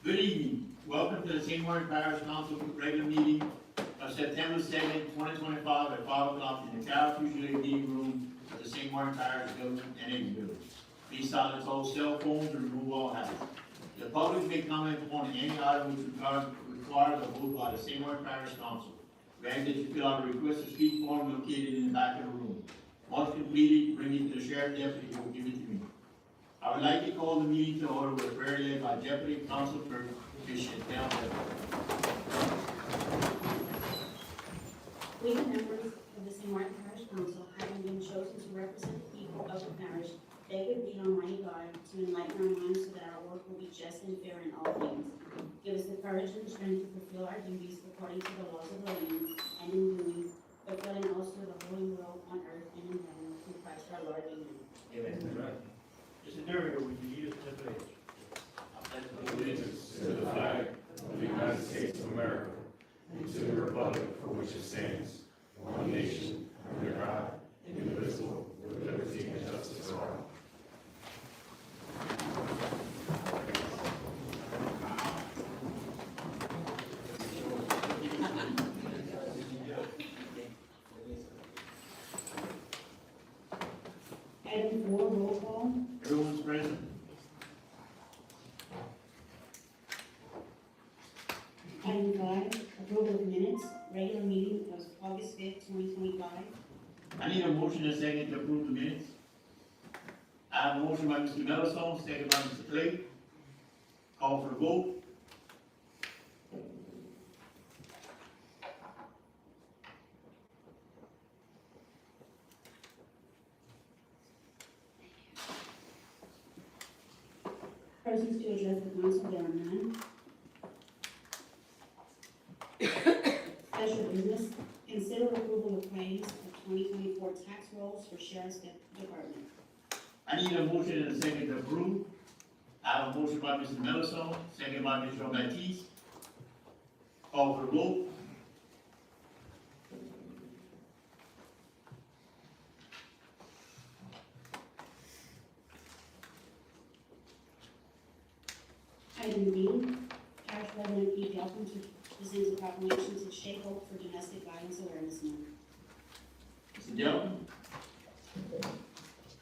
Good evening. Welcome to the St. Martin Parish Council regular meeting of September 2nd, 2025 at 5 o'clock in the Cal Fugitive meeting room of the St. Martin Parish Government Annex Building. Please silence all cell phones and remove all habits. The public may comment upon any item which requires a vote by the St. Martin Parish Council. We ask that you fill out a request to speak form located in the back of the room. Once completed, bring it to the sheriff deputy who will give it to me. I would like to call the meeting to order with a prayer led by Deputy Council Bishop Dale. We, the members of the St. Martin Parish Council, having been chosen to represent the people of the parish, beg of thee, Almighty God, to enlighten our minds so that our work will be just and fair in all things. Give us the courage and strength to fulfill our duties according to the laws of the land, and in doing, fulfilling also the holy will on earth and in heaven, through Christ our Lord. Amen. Amen. Mr. Durier, would you lead us to the pledge? Allegiance to the flag of the United States of America and to the republic for which it stands, one nation, under God, indivisible, with liberty and justice for all. Item 4, roll call. Everyone's present. Item 5, approval of minutes, regular meeting of August 5th, 2025. I need a motion and a second to approve the minutes. I have a motion by Mr. Mellison, second by Mr. Clay. Call for the vote. Persons to address the council, there are none. Special business, consider approval of claims of 2024 tax rolls for Sheriff's Department. I need a motion and a second to approve. I have a motion by Mr. Mellison, second by Mr. Baptiste. Call for the vote. Item B, Parish President Pete Delphine presents a proclamation to Shea Hope for Domestic Violence Awareness Month. Mr. Delphine?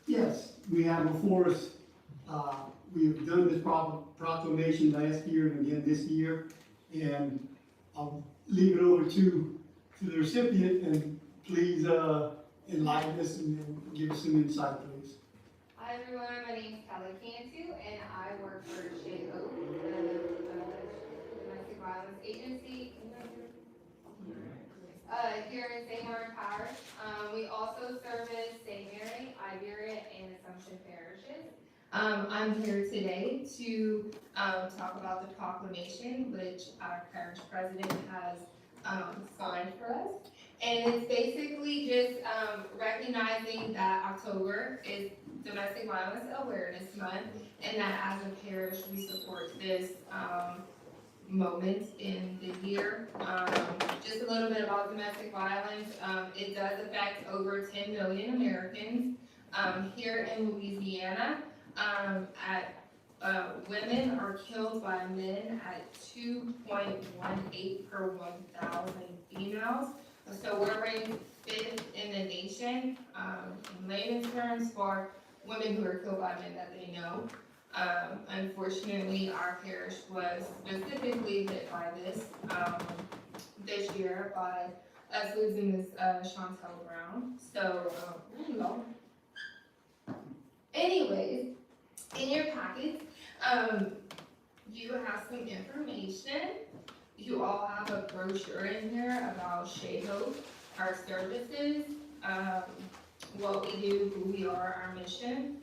Yes, we have before us, we've done this proclamation last year and again this year, and I'll leave it over to the recipient, and please enlighten us and give us some insight, please. Hi everyone, my name is Kelly Cantu and I work for Shea Hope, the domestic violence agency here in St. Martin Parish. We also service St. Mary, Iberia, and Assumption parishes. I'm here today to talk about the proclamation which our parish president has signed for us. And it's basically just recognizing that October is Domestic Violence Awareness Month, and that as a parish we support this moment in the year. Just a little bit about domestic violence. It does affect over 10 million Americans. Here in Louisiana, women are killed by men at 2.18 per 1,000 females. So we're ranked 5th in the nation, in layman's terms, for women who are killed by men that they know. Unfortunately, our parish was specifically hit by this year by us losing this Chantel Brown. So, anyways, in your packets, you have some information. You all have a brochure in here about Shea Hope, our services, what we do, who we are, our mission.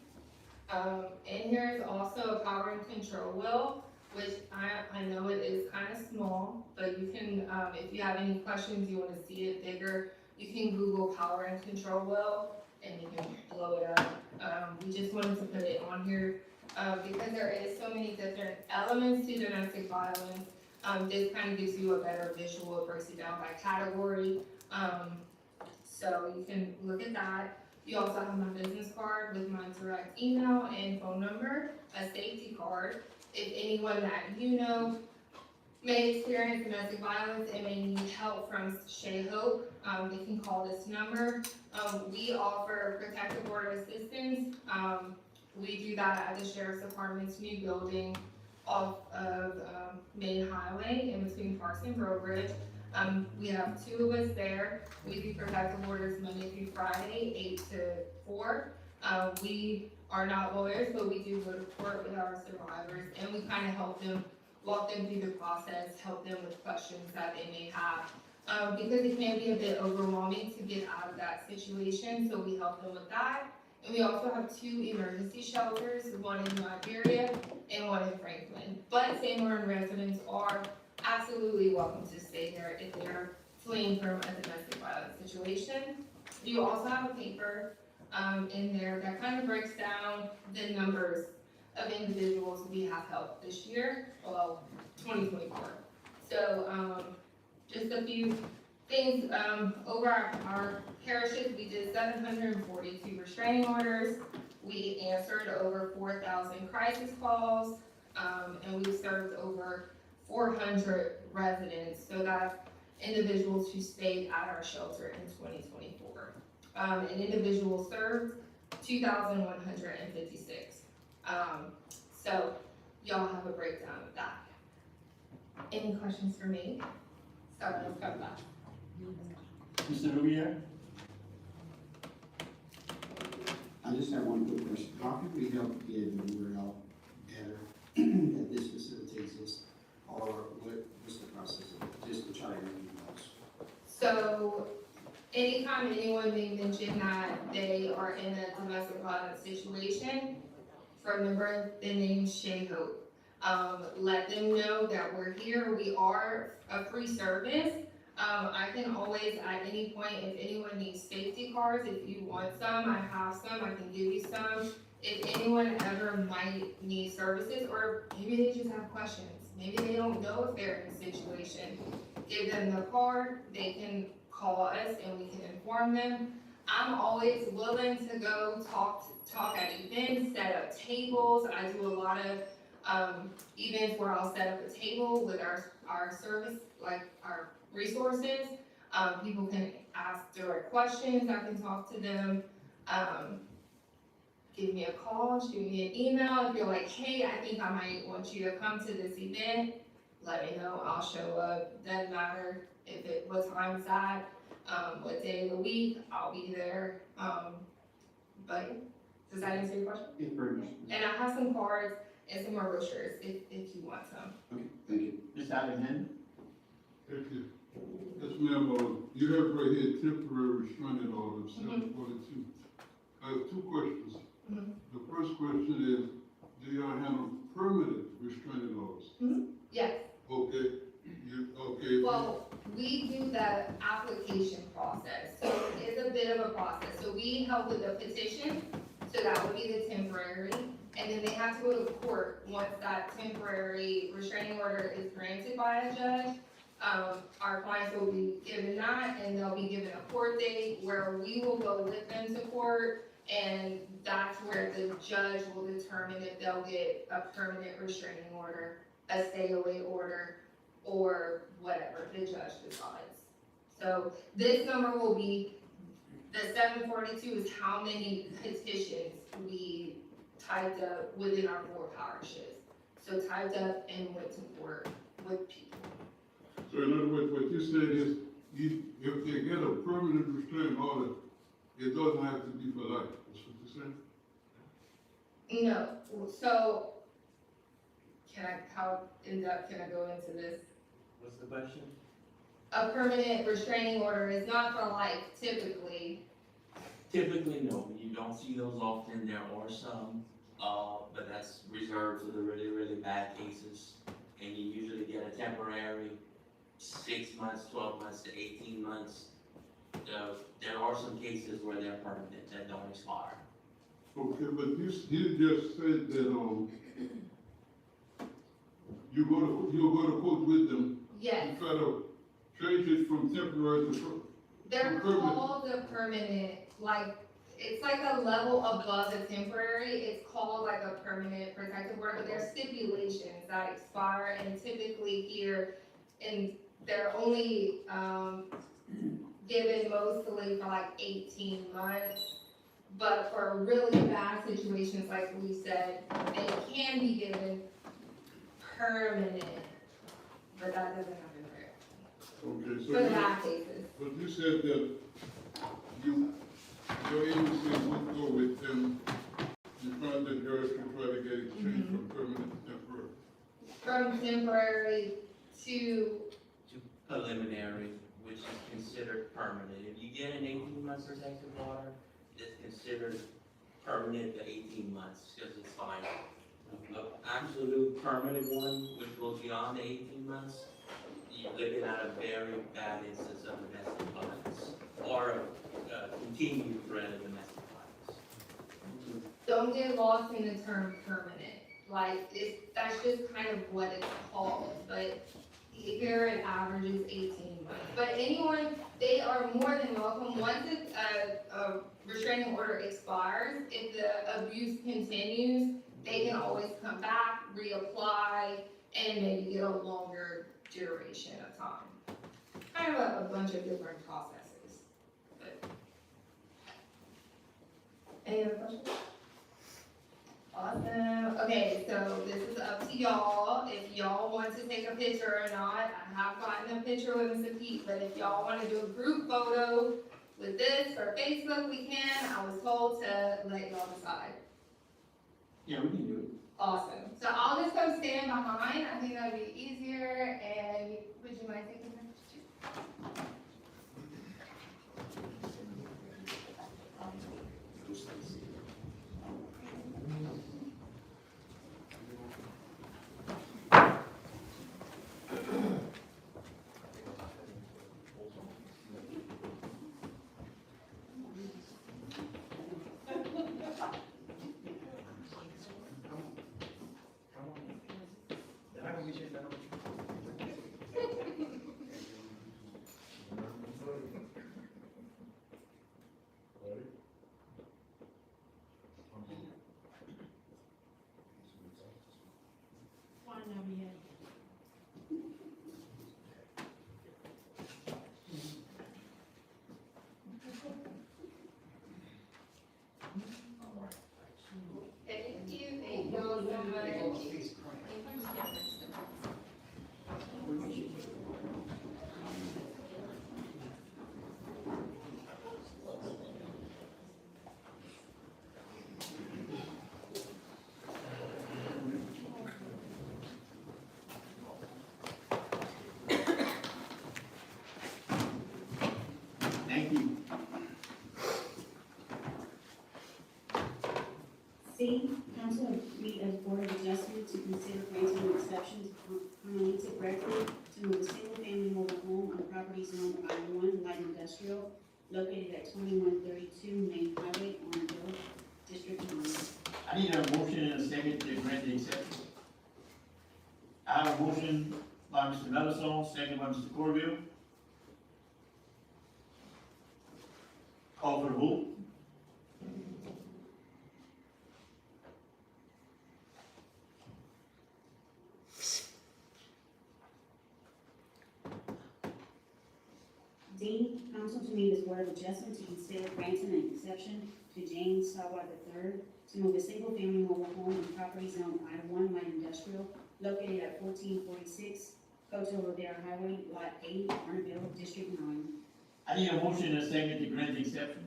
In here is also a power and control wheel, which I know it is kind of small, but you can, if you have any questions, you want to see it bigger, you can Google power and control wheel and you can blow it up. We just wanted to put it on here because there is so many different elements to domestic violence. This kind of gives you a better visual, it breaks it down by category. So you can look at that. You also have my business card with my direct email and phone number, a safety card, if anyone that you know may experience domestic violence and may need help from Shea Hope, they can call this number. We offer protective order assistance. We do that at the Sheriff's Department's new building off of Main Highway in between Parks and Road Bridge. We have 2 of us there. We do protective orders Monday through Friday, 8 to 4. We are not lawyers, but we do go to court with our survivors, and we kind of help them, walk them through the process, help them with questions that they may have. Because it can be a bit overwhelming to get out of that situation, so we help them with that. And we also have 2 emergency shelters, one in Liberia and one in Franklin. But St. Martin residents are absolutely welcome to stay there if they're fleeing from a domestic violence situation. You also have a paper in there that kind of breaks down the numbers of individuals we have helped this year, well, 2024. So just a few things, over our parishes, we did 742 restraining orders. We answered over 4,000 crisis calls, and we served over 400 residents, so that's individuals who stayed at our shelter in 2024. An individual served 2,156. So y'all have a breakdown of that. Any questions for me? Sorry, let's come back. Mr. Louvier? I just have one quick question. How can we help get the word out better that this facility exists? Or what's the process of just to try to read those? So anytime anyone may mention that they are in a domestic violence situation, remember the name Shea Hope. Let them know that we're here. We are a free service. I can always, at any point, if anyone needs safety cards, if you want some, I have some, I can give you some. If anyone ever might need services, or maybe they just have questions, maybe they don't know if they're in a situation, give them the card, they can call us and we can inform them. I'm always willing to go talk at events, set up tables. I do a lot of events where I'll set up a table with our service, like our resources. People can ask direct questions, I can talk to them. Give me a call, shoot me an email. If you're like, hey, I think I might want you to come to this event, let me know, I'll show up. Doesn't matter what time it's at, what day of the week, I'll be there. But does that answer your question? Yeah, very much. And I have some cards and some more brochures if you want some. Okay, thank you. Mr. Alexander? Thank you. Yes, ma'am, you have right here temporary restraining order, 742. I have 2 questions. The first question is, do y'all handle permanent restraining orders? Yes. Okay, okay. Well, we do the application process, so it's a bit of a process. So we help with the petition, so that would be the temporary, and then they have to go to court once that temporary restraining order is granted by a judge. Our clients will be given that, and they'll be given a court date where we will go with them to court, and that's where the judge will determine if they'll get a permanent restraining order, a stay away order, or whatever the judge decides. So this number will be, the 742 is how many petitions we typed up within our 4 parishes. So typed up and went to court with people. So in other words, what you said is, if they get a permanent restraining order, it doesn't have to be for life, that's what you're saying? No, so, how in depth can I go into this? What's the question? A permanent restraining order is not for life typically. Typically, no, you don't see those often. There are some, but that's reserved for the really, really bad cases. And you usually get a temporary 6 months, 12 months to 18 months. There are some cases where they're permanent that don't expire. Okay, but you just said that, you'll go to court with them. Yes, You try to change it from temporary to they're permanent. called a permanent, like, it's like a level above the temporary, it's called like a permanent protective order, but there's stipulations that expire, and typically here, and they're only, given mostly for like 18 months. But for really bad situations, like we said, they can be given permanent, but that doesn't happen for Okay, for the bad cases. but you said that your agency would go with them, you found that yours could try to get it changed from permanent to temporary. From temporary to, Preliminary, which is considered permanent. If you get an 18-month protective order, it's considered permanent to 18 months, because it's final. An absolute permanent one, which goes beyond the 18 months, you're looking at a very bad instance of domestic violence, or a continued threat of domestic violence. don't get lost in the term permanent. Like, that's just kind of what it's called, but here it averages 18 months. But anyone, they are more than welcome, once a restraining order expires, if the abuse continues, they can always come back, reapply, and maybe get a longer duration of time. Kind of a bunch of different processes. But any other questions? Awesome. Okay, so this is up to y'all. If y'all want to take a picture or not, I have gotten a picture with Mr. Pete, but if y'all want to do a group photo with this for Facebook, we can. I was told to let y'all decide. Yeah, we can do it. Awesome. So I'll just go stand behind. I think that'd be easier. And would you mind taking a picture? One over here. Thank you. Thank y'all so much. Thank you. C, council meet as board of adjustment to consider granting an exception to Carmelita Gregory to move a single-family mobile home on property zone I-1 light industrial located at 2132 Main Highway, Orangeville, District 1. I need a motion and a second to grant the exception. I have a motion by Mr. Melisone, second by Mr. Corville. Call for the vote. D, council to meet as board of adjustment to consider granting an exception to James Sawa III to move a single-family mobile home on property zone I-1 light industrial located at 1446 Coto Rodeo Highway, Lot 8, Orangeville, District 9. I need a motion and a second to grant the exception.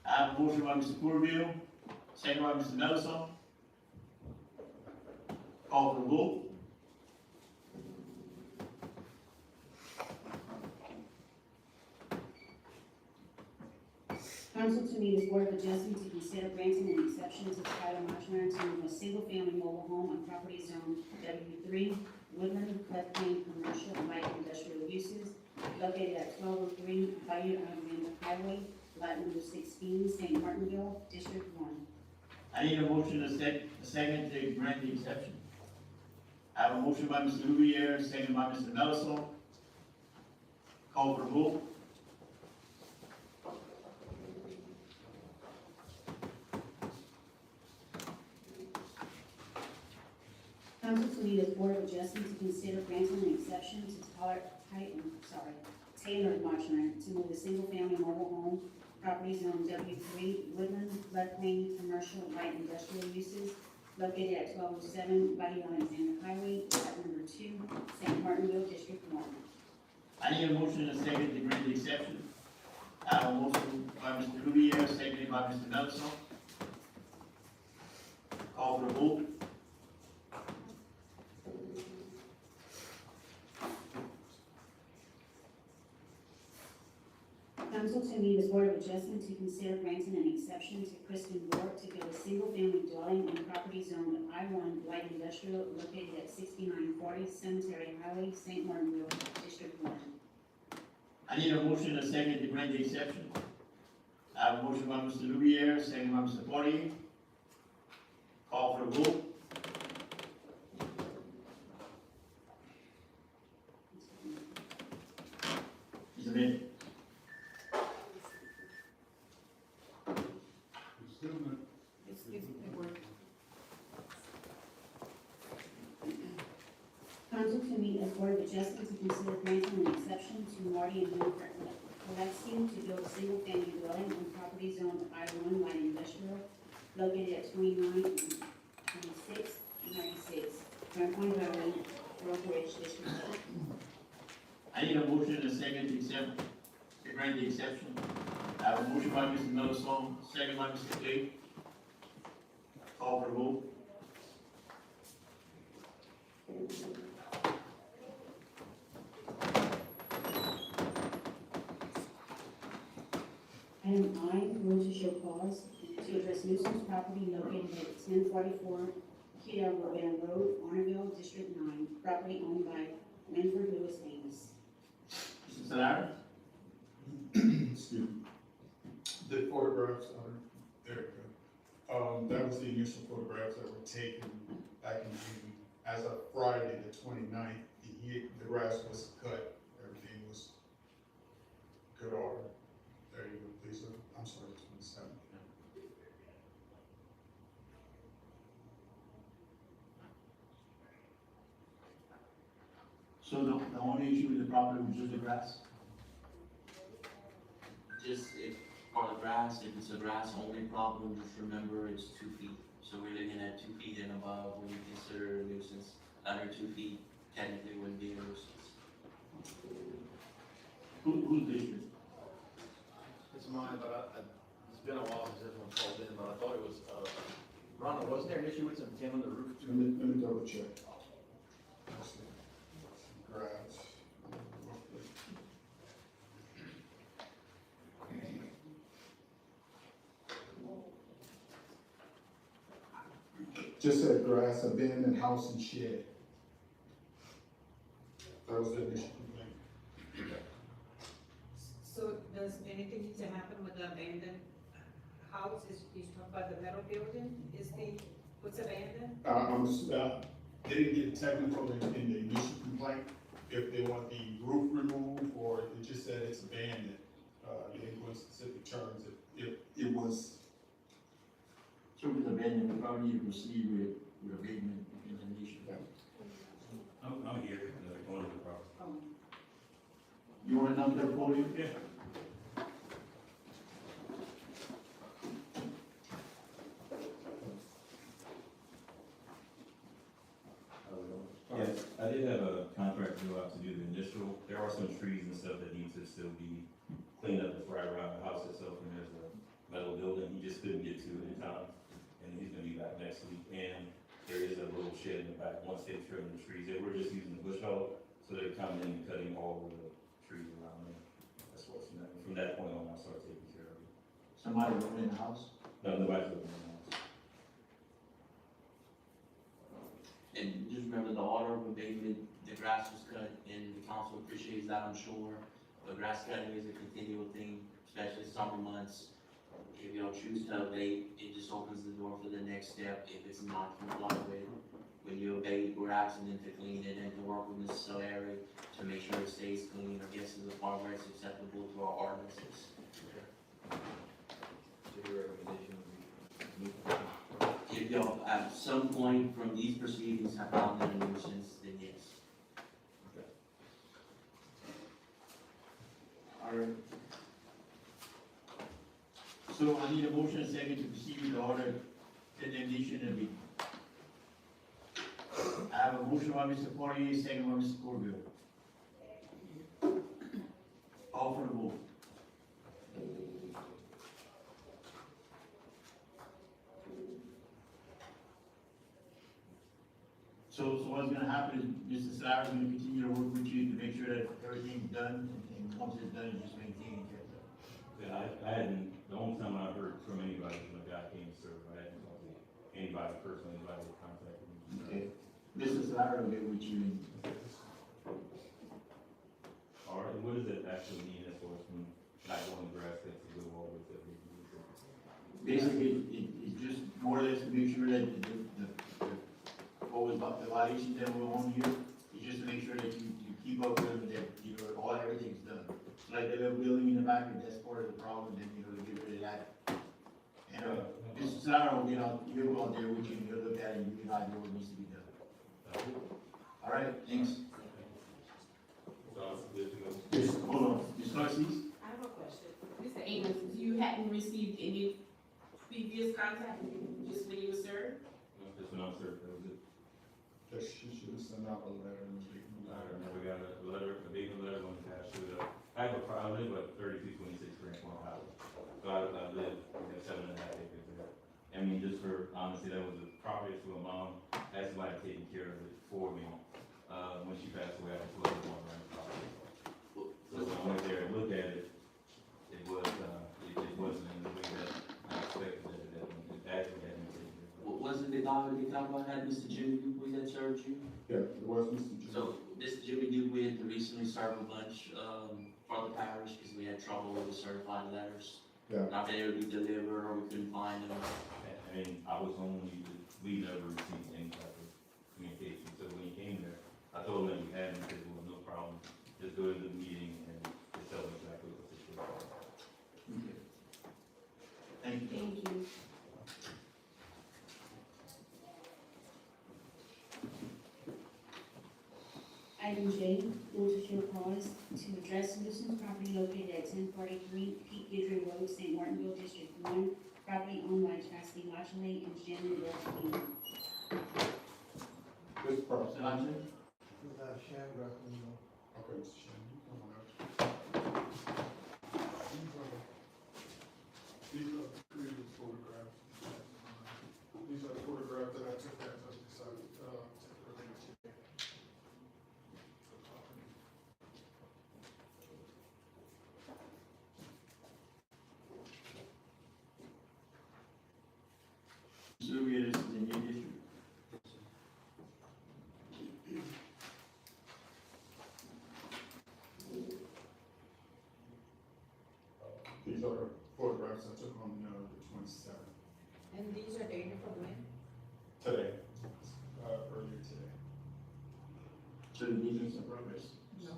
I have a motion by Mr. Corville, second by Mr. Melisone. Call for the vote. Council to meet as board of adjustment to consider granting an exception to Tyler Marchman to move a single-family mobile home on property zone W3, Woodland, floodplain, commercial, light industrial uses, located at 1203 Bayou Alexander Highway, lot number 16, St. Martinville, District 1. I need a motion and a second to grant the exception. I have a motion by Mr. Louviere, second by Mr. Melisone. Call for the vote. Council to meet as Board of Adjustment to consider granting an exception to Taylor Marchman to move a single-family mobile home property zone W3 Woodland floodplain commercial light industrial uses located at 1207 Buddy Alexander Highway, lot number 2, St. Martinville, District 1. I need a motion and a second to grant the exception. I have a motion by Mr. Louvier, seconded by Mr. Melson. Call for the vote. Council to meet as Board of Adjustment to consider granting an exception to Kristen Ward to build a single-family dwelling in property zone I-1 light industrial located at 6940 Cemetery Highway, St. Martinville, District 1. I need a motion and a second to grant the exception. I have a motion by Mr. Louvier, second by Mr. Poirier. Call for the vote. Mr. Bennett. Council to meet as Board of Adjustment to consider granting an exception to Marty and Jennifer Alexi to build a single-family dwelling in property zone I-1 light industrial located at 2926 96 Grand Point Road, Road Bridge, District 1. I need a motion and a second to accept, to grant the exception. I have a motion by Mr. Melson, second by Mr. Clay. Call for the vote. Item I, rules to show cause to address nuisance property located at 1044 Kidder Road, Ornerville, District 9, property owned by Winford Lewis Amos. Mr. Solari? Excuse me. The photographs are, there we go. That was the initial photographs that were taken back in June. As of Friday, the 29th, the grass was cut, everything was good order. There you go, Lisa. I'm sorry, 27th. So the only issue with the property was just the grass? Just if, for the grass, if it's a grass only problem, just remember it's 2 feet. So we're looking at 2 feet and above when you consider a nuisance. Under 2 feet technically wouldn't be a nuisance. Who's district? It's mine, but it's been a while since this one called in, but I thought it was, Ronald, wasn't there an issue with some tin on the roof? Let me double check. Grass. Just said grass, abandoned house and shed. That was the initial complaint. So does anything need to happen with the abandoned house? Is, you talk about the metal building, what's abandoned? They didn't get technical in the initial complaint, if they want the roof removed, or it just said it's abandoned. They didn't go into specific terms, if it was. So with abandonment, we probably need to proceed with abatement in the nation. I'm here, going to the property. You want to come to the podium? Yeah. Yes, I did have a contractor go out to do the initial. There are some trees and stuff that need to still be cleaned up right around the house itself, and there's a metal building he just couldn't get to in time. And he's gonna be back next week, and there is a little shed in the back, once they trim the trees, they were just using the bush hog, so they're coming in and cutting all of the trees around there. That's what's from that point on, I'll start taking care of it. Somebody living in the house? No, nobody's living in the house. And just remember the order of abatement, the grass was cut, and the council appreciates that, I'm sure. But grass cutting is a continual thing, especially summer months. If y'all choose to abate, it just opens the door for the next step if it's not compliant with. When you abate grass and then to clean it and to work with Mrs. Solari to make sure it stays clean, I guess is a part where it's acceptable to our ordinances. So your recommendation would be? If y'all at some point from these proceedings have found that a nuisance, then yes. Alright. So I need a motion and second to proceed with the order condemnation of the. I have a motion by Mr. Poirier, second by Mr. Corville. All for the vote. So what's gonna happen is Mr. Sarah's gonna continue to work with you to make sure that everything's done, and once it's done, you just maintain it. Yeah, I hadn't, the only time I heard from anybody was when a guy came to serve, I hadn't talked to anybody personally, anybody that contacted me. Okay. Mr. Sarah will get with you. All right, and what does that actually mean as far as from not going grass cuts to go all the way to the? Basically, it's just more or less to make sure that what was about the violations that were on here, is just to make sure that you keep up with them, that, everything's done. Like the little building in the back, if that's part of the problem, then, to get rid of that. And, Mr. Sarah will he'll go out there with you, and he'll look at it, and you can idea what needs to be done. All right, thanks. Yes, hold on, Ms. Narcisse? I have a question. Mr. Amos, you hadn't received any previous contact, just when you were served? Just when I was served, that was it. She should have sent out a letter and I never got a letter, a big letter when the cash showed up. I live at 3226 Grand Point Highway. So I live, 7.5 acres there. I mean, just for honesty, that was a property to a mom, that's why I taken care of it for me. When she passed away, I was the one around the property. So when I went there and looked at it, it wasn't in the way that I expected that it actually had been taken care of. Wasn't the dog that they talked about had Mr. Jimmy Dupuy that served you? Yeah, it was Mr. Jones. So, Mr. Jimmy Dupuy had recently served a bunch, for the parish, because we had trouble with the certified letters. Yeah. Not being able to be delivered, or we couldn't find them. I mean, I was only, we never received any type of communication, so when he came there, I told him that we had him, he said, well, no problem, just go to the meeting and just tell them exactly what the situation is. Okay. Thank you. Thank you. Item J, move to fill cause to address nuisance property located at 1043 Pete Gidry Road, St. Martinville, District 1, property owned by Chastity Lachele and Shannon Delphine. This person. Mr. Lachlan? Okay, Mr. Shannon, you come on up. These are the previous photographs. These are the photographs that I took after I decided to release it. Sylvia, this is in your district. These are photographs I took on the 27th, And these are dated from when? today, earlier today. So the meeting's in progress. No.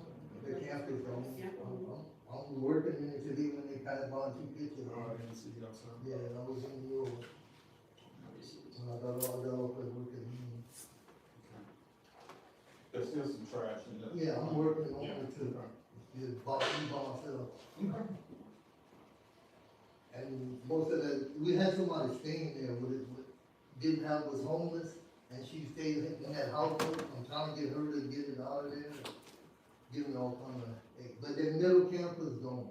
The campus, I'm working in it today when they kind of bought 2 pictures. I didn't see you outside. Yeah, I was in New York, when I got off at work at noon. There's still some trash in there. Yeah, I'm working on Yeah. it too. Just bought myself. And most of the, we had somebody staying there didn't have, was homeless, and she stayed in that house. I'm trying to get her to get it out of there, giving all kind of, but the middle campus gone.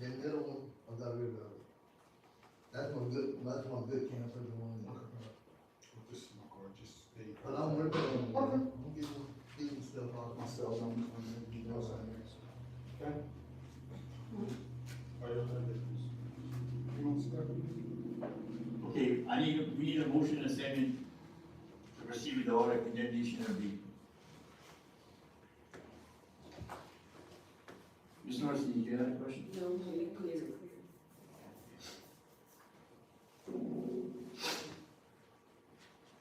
The middle one, I got rid of it. That's my good camper, the one that. This is my car, just stay. But I'm working on it. I'm getting stuff out of Myself, myself. you know, okay? Are you okay? You want to start? Okay, we need a motion and a second to proceed with the order of condemnation of the. Ms. Norris, did you have a question? No, clear.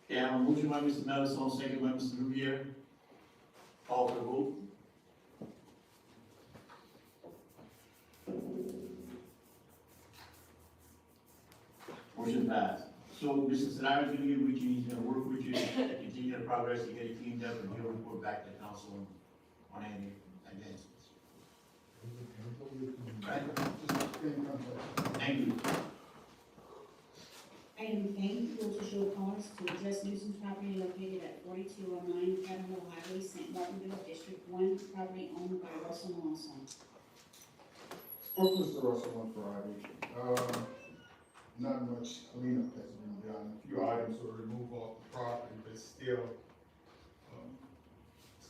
Okay, I have a motion by Mr. Mellison, second by Mr. Louvier. Call for the vote. Motion passed. So So Mr. Solari's gonna get with you, he's gonna work with you, continue the progress to get it cleaned up, and he'll report back to the council on any advancements. Right? Thank you. Item K, rules to show cause to address nuisance property located at 4209 Federal Highway, St. Martinville, District 1, property owned by Russell Lawson. Spoke with Mr. Russell on Friday. Not much cleanup has been done. A few items were removed off the property, but still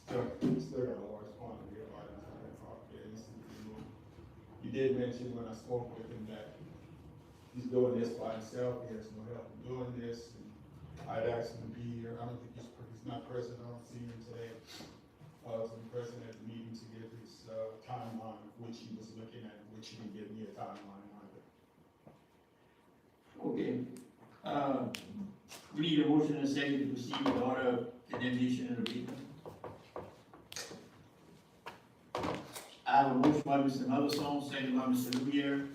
got a large quantity of items on that property that needs to be removed. He did mention when I spoke with him that he's doing this by himself. He has no help in doing this. And I'd asked him to be here. I don't think he's not present. I don't see him today. So he's present at the meeting to give his timeline of which he was looking at, which he didn't give me a timeline either. Okay, we need a motion and a second to proceed with order of condemnation and abatement. I have a motion by Mr. Motherstone, second by Mr. Louvier.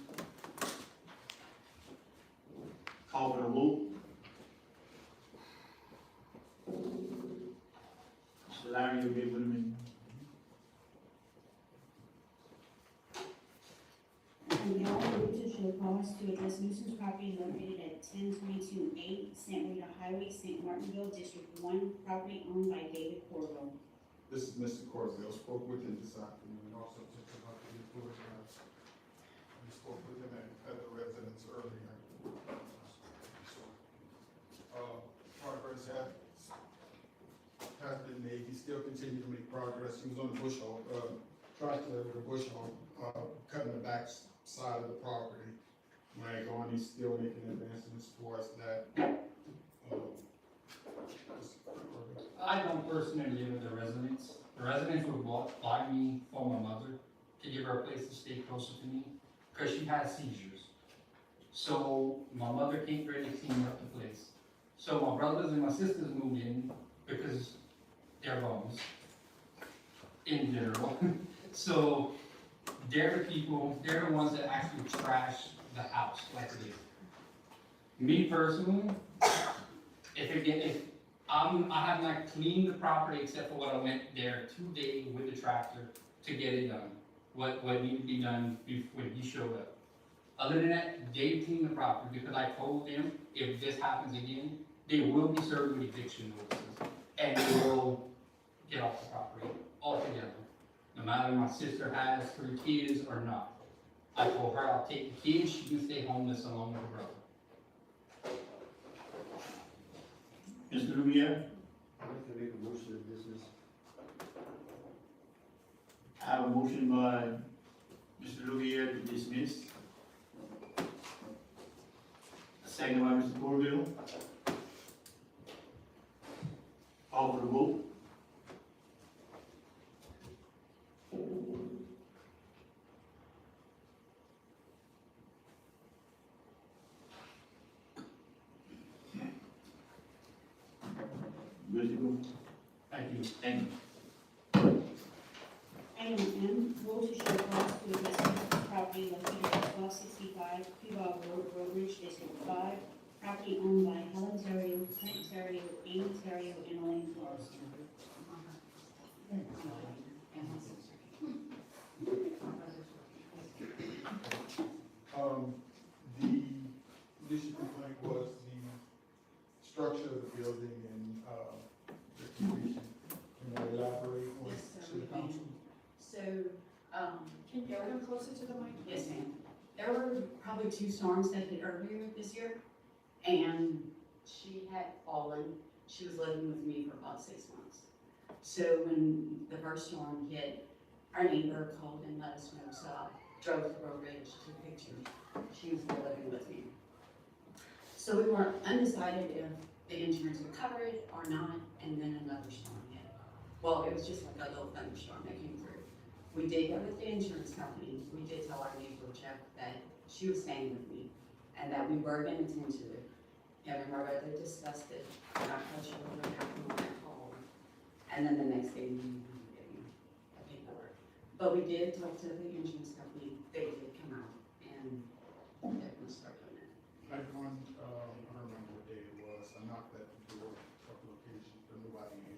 Call for the vote. Mr. Larry, you'll get with me. And now move to show cause to address nuisance property located at 1022A St. Rita Highway, St. Martinville, District 1, property owned by David Corvo. This is Mr. Corzell. Spoke with him this afternoon and also took him up to the report. We spoke with him at the residence earlier. Progress has been made. He still continues to make progress. He was on the bush hog, trying to with a bush hog, cutting the back side of the property. When I go on, he's still making advancements towards that. I don't personally live with the residents. The residents were bought by me for my mother to give her a place to stay closer to me because she has seizures. So my mother can't really clean up the place. So my brothers and my sisters moved in because they're bums in general. So they're the ones that actually trash the house like it is. Me personally, I have not cleaned the property except for what I went there today with the tractor to get it done. What needed to be done when he showed up. Other than that, they cleaned the property because I told them if this happens again, they will be served with eviction notices and they will get off the property altogether. No matter if my sister has 3 kids or not. I told her I'll take the kids, she can stay homeless along with her brother. Mr. Louvier, I'd like to make a motion of business. I have a motion by Mr. Louvier to dismiss. A second by Mr. Corville. Call for the vote. Good to go. Thank you. Thank you. Item M, vote to show cause to address nuisance property located at 1265 Cuba Road, Road Ridge, District 5, property owned by Helen Terrio, Clint Terrio, Amy Terrio, and Elaine Flores. The initial complaint was the structure of the building and, the condition. Can I elaborate on Yes, sir, to the we can. council? So, Can you come closer to the mic? yes, ma'am. There were probably 2 storms that hit earlier this year, and she had fallen. She was living with me for about 6 months. So when the first storm hit, our neighbor called and let us know, so I drove to Road Ridge to the picture. She was still living with me. So we were undecided if the insurance would cover it or not, and then another storm hit. Well, it was just like a little thunderstorm that came through. We did go with the insurance company. We did tell our neighbor, Jeff, that she was staying with me and that we were going to attend to it. And my brother discussed it, and I quite sure what happened on that call. And then the next day, we didn't get me the paperwork. But we did talk to the insurance company. They did come out and they're going to start doing it. Like one, I don't remember what day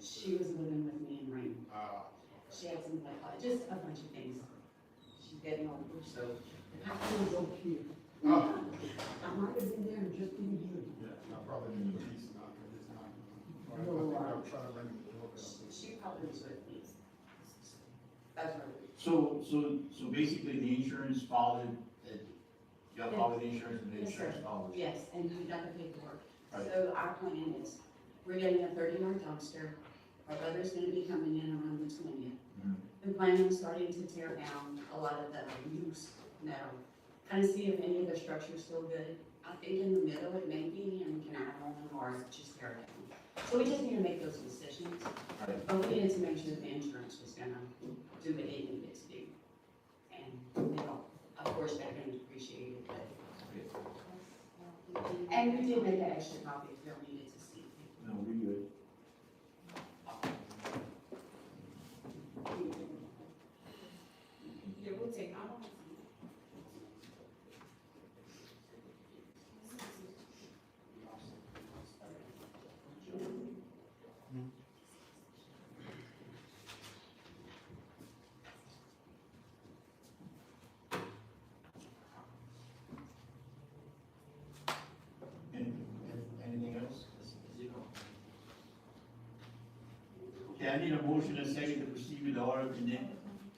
She was living with me in Rain. Ah, She had some, just a bunch of things. She's getting older, so. was okay. oh, I might have been there and just didn't hear you. yeah, I probably need a piece now, because it's not. I No, think I was trying to ring the doorbell. She probably was with me. That's her. So basically the insurance followed, y'all followed the insurance and the Yes, sir. insurance followed. Yes, and we got the paperwork. Right. So our plan is, we're getting a 30-yard dumpster. Our brother's gonna be coming in around the 20th. Mhm. We're planning on starting to tear down a lot of the loose metal, kind of see if any of the structure's still good. I think in the middle it may be, and we can add on or just tear it down. So we just need to make those decisions. Right. But we needed to make sure the insurance was gonna do what it needed to do. And, you know, of course, they're gonna appreciate it, but. And we did make an extra copy if y'all needed to see. No, we good. Yeah, we'll take, I don't. Anything else? Okay, I need a motion and second to proceed with the order of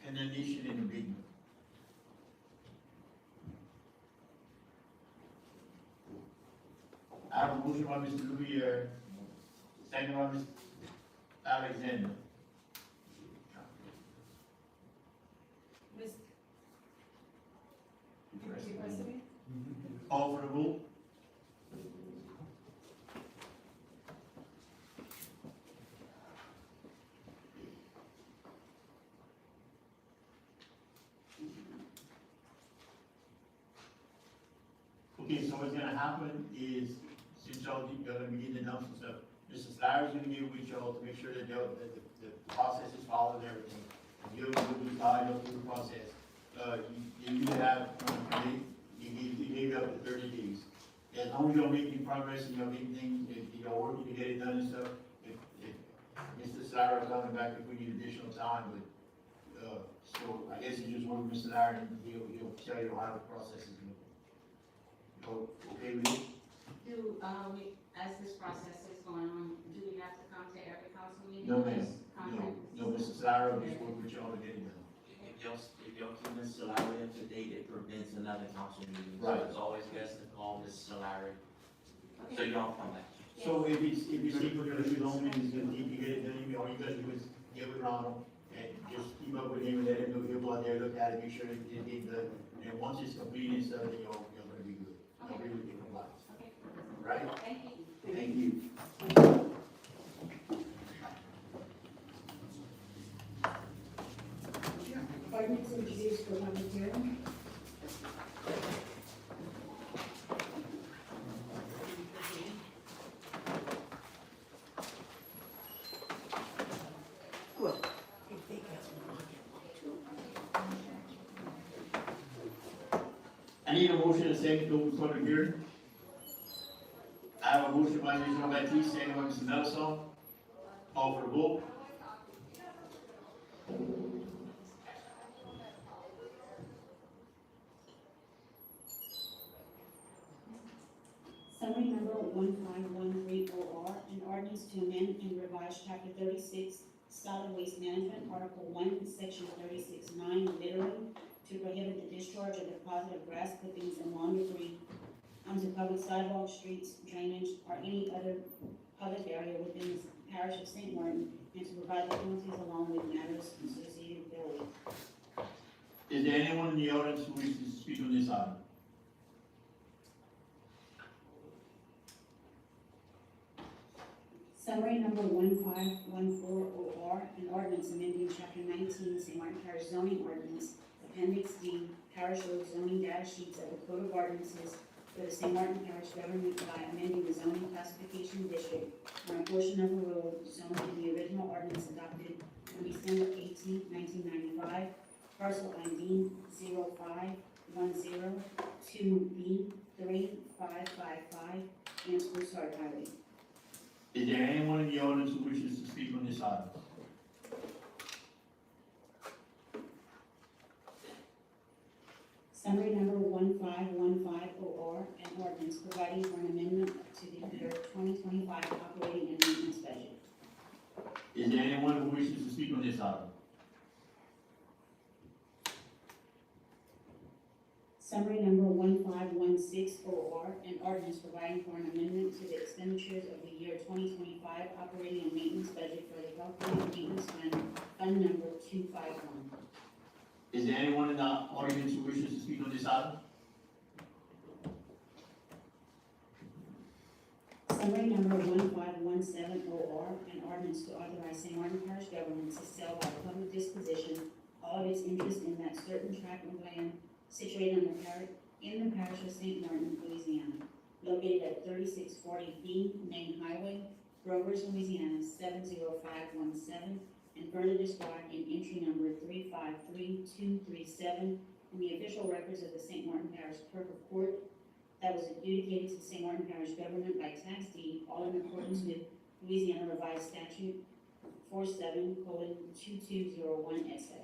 condemnation and abatement. I have a motion by Mr. Louis, second by Mr. Alexander. Mr. President? Call for the vote. Okay, so what's gonna happen is, since y'all gonna be getting the dumps and stuff, Mr. Slyer's gonna get with y'all to make sure that the process is followed and everything. And you'll be guided through the process. You have, you gave up to 30 days. As long as you're making progress and you're making things, if you're working to get it done and stuff, if Mr. Slyer is coming back if we need additional time, but, so I guess you just work with Mr. Slyer and he'll tell you how the process is going. Okay with you? Do, as this process is going on, do we have to come to every council meeting? No, ma'am. Contact No, Mr. Slyer will just work with y'all to get it done. If y'all keep Ms. Solari up to date, it prevents another council meeting. Right. So it's always best to call Ms. Solari, so y'all come back. So if you see what you're doing, is you get it done, all you gotta do is get with Ronald and just keep up with him and let him know, he'll go out there, look at it, make sure it's getting done. And once it's completed and stuff, then you're gonna be good. You'll be with your compliance. Okay. Right? Thank you. Thank you. Ordinance introduced for public hearing. I need a motion and second to open public hearing. I have a motion by Mr. Jean-Baptiste, second by Mr. Melson. Call for the vote. Summary number 1513OR, an ordinance to amend and revise chapter 36, solid waste management, article 1, section 36-9, littering, to prohibit the discharge or deposit of grass clippings and lawn debris onto public sidewalks, streets, drainage, or any other public area within the parish of St. Martin, and to provide the penalties along with matters associated therewith. Is there anyone in the audience who wishes to speak on this item? Summary number 1514OR, an ordinance amending chapter 19, St. Martin Parish zoning ordinance, appendix D, parish road zoning data sheets of the code of ordinances for the St. Martin Parish government by amending the zoning classification district on a portion of a road zoned in the original ordinance adopted on December 18, 1995, parcel ID 0510-2B3555, and Spruce Highway. Is there anyone in the audience who wishes to speak on this item? Summary number 1515 OR, an ordinance providing for an amendment to the year 2025 operating and maintenance budget. Is there anyone who wishes to speak on this item? Summary number 1516 OR, an ordinance providing for an amendment to the expenditures of the year 2025 operating and maintenance budget for the health and maintenance fund, fund number 251. Is there anyone in the audience who wishes to speak on this item? Summary number 1517 OR, an ordinance to authorize St. Martin Parish government to sell by public disposition all of its interest in that certain tract of land situated in the parish of St. Martin, Louisiana, located at 3640 B Main Highway, Grovers, Louisiana 70517, and further described in entry number 353237 in the official records of the St. Martin Parish Clerk of Court, that was adjudicated to St. Martin Parish government by tax deed, all in accordance with Louisiana Revised Statute 47:2201 etc.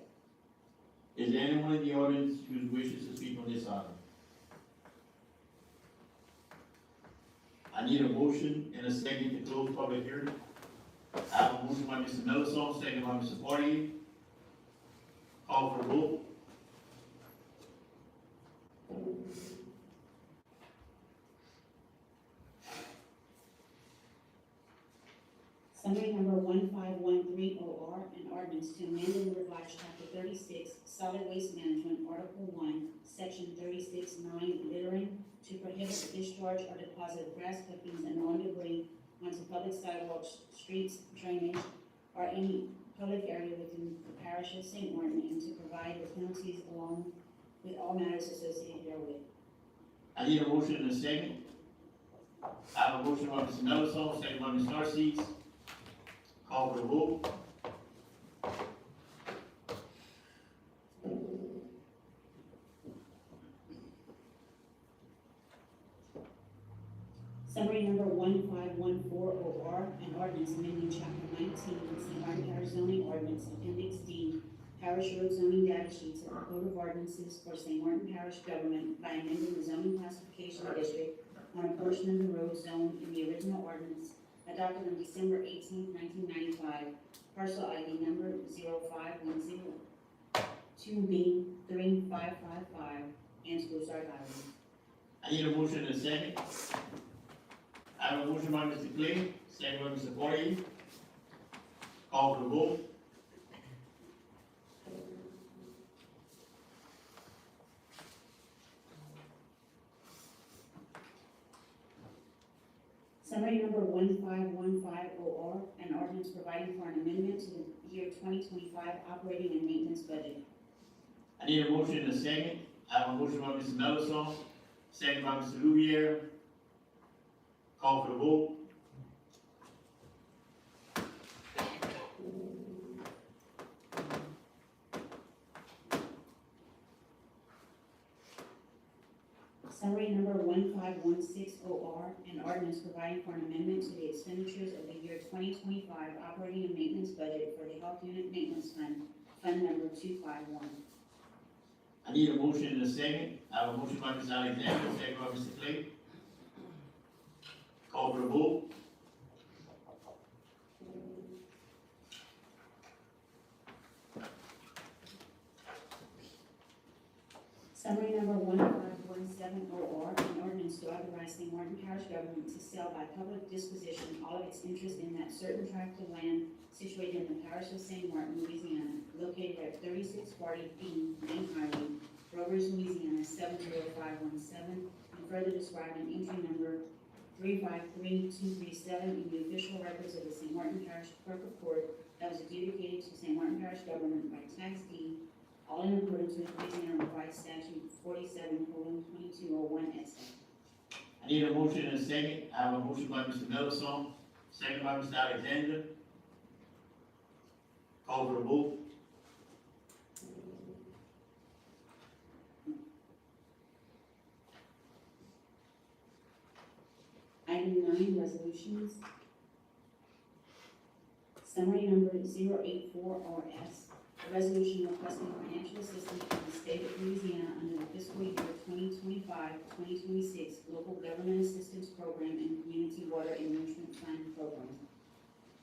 Is there anyone in the audience who wishes to speak on this item? I need a motion and a second to close public hearing. I have a motion by Mr. Melson, second by Mr. Poirier. Call for the vote. Summary number 1513 OR, an ordinance to amend and revise chapter 36, solid waste management, article 1, section 36-9, littering, to prohibit the discharge or deposit of grass clippings and lawn debris onto public sidewalks, streets, drainage, or any public area within the parish of St. Martin, and to provide the penalties along with all matters associated therewith. I need a motion and a second. I have a motion by Mr. Melson, second by Ms. Narcisse. Call for the vote. Summary number 1514 OR, an ordinance amending chapter 19, St. Martin Parish zoning ordinance, appendix D, parish road zoning data sheets of the Code of Ordinances for St. Martin Parish government by amending the zoning classification district on a portion of the road zone in the original ordinance adopted on December 18, 1995, parcel ID number 0510 2B3555, and Ozark Island. I need a motion and a second. I have a motion by Mr. Clay, second by Mr. Poirier. Call for the vote. Summary number 1515 OR, an ordinance providing for an amendment to the year 2025 operating and maintenance budget. I need a motion and a second. I have a motion by Mr. Melson, second by Mr. Louvier. Call for the vote. Summary number 1516 OR, an ordinance providing for an amendment to the expenditures of the year 2025 operating and maintenance budget for the health unit maintenance fund, fund number 251. I need a motion and a second. I have a motion by Ms. Alexander, second by Mr. Clay. Call for the vote. Summary number 1517 OR, an ordinance to authorize St. Martin Parish government to sell by public disposition all of its interest in that certain tract of land situated in the parish of St. Martin, Louisiana, located at 3640 B Main Highway, Grovers, Louisiana 70517, and further described in entry number 353237 in the official records of the St. Martin Parish Clerk of Court, that was adjudicated to St. Martin Parish government by tax deed, all in accordance with Louisiana Revised Statute 47:2201 etc. I need a motion and a second. I have a motion by Mr. Melson, second by Mr. Alexander. Call for the vote. Item 9, resolutions. 084RS, a resolution requesting financial assistance from the state of Louisiana under the fiscal year 2025-2026 local government assistance program and community water enrichment fund program.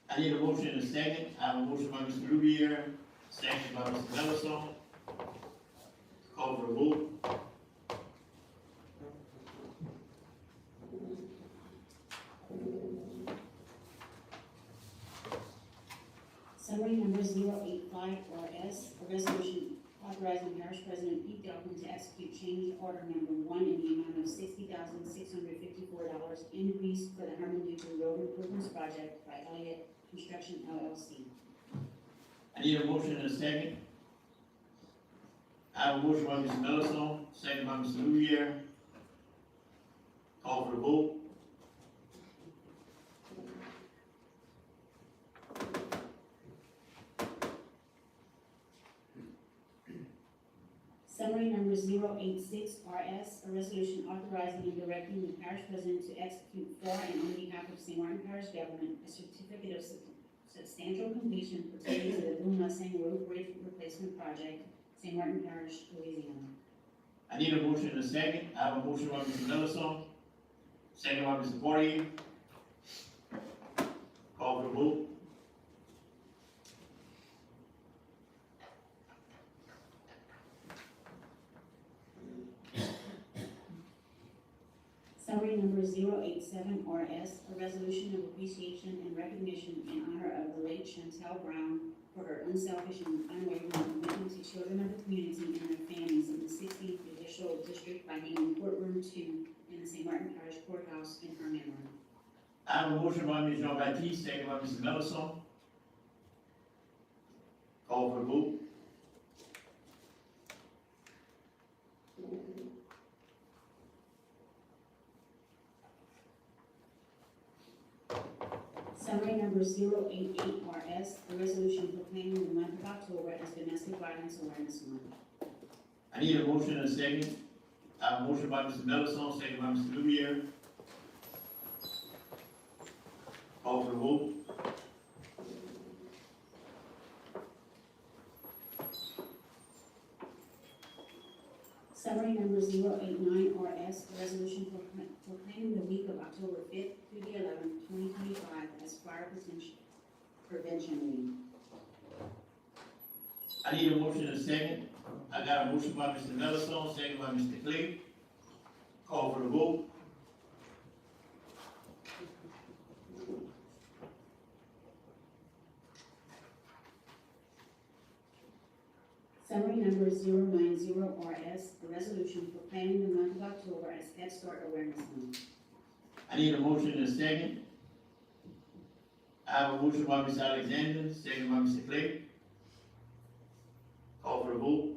I need a motion and a second. I have a motion by Mr. Louviere, second by Mr. Mellison. Call for a vote. Summary number 085RS, a resolution authorizing Parish President Pete Delphin to execute change order number 1 in the amount of $60,654 increase for the Herman Duper Road Improvements Project by Elliott Construction LLC. I need a motion and a second. I have a motion by Mr. Mellison, second by Mr. Louviere. Call for a vote. Summary number 086RS, a resolution authorizing and directing the parish president to execute for and on behalf of St. Martin Parish government a certificate of substantial completion pertaining to the Blue Mustang Road Bridge Replacement Project, St. Martin Parish, Louisiana. I need a motion and a second. I have a motion by Mr. Mellison, second by Mr. Poirier. Call for a vote. Summary number 087RS, a resolution of appreciation and recognition in honor of the late Chantel Brown for her unselfish and unwavering commitment to children of the community and their families in the 16th Judicial District by naming Courtroom 2 in the St. Martin Parish Courthouse in her memory. I have a motion by Ms. Jean-Baptiste, second by Mr. Mellison. Call for a vote. Summary number 088RS, a resolution proclaiming the month of October as Domestic Violence Awareness Month. I need a motion and a second. I have a motion by Mr. Mellison, second by Mr. Louviere. Call for a vote. Summary number 089RS, a resolution proclaiming the week of October 5th through the 11th, 2025 as Fire Prevention Week. I need a motion and a second. I got a motion by Mr. Mellison, second by Mr. Clay. Call for the vote. Summary number 090RS, a resolution proclaiming the month of October as Head Start Awareness Month. I need a motion and a second. I have a motion by Ms. Alexander, second by Mr. Clay. Call for the vote.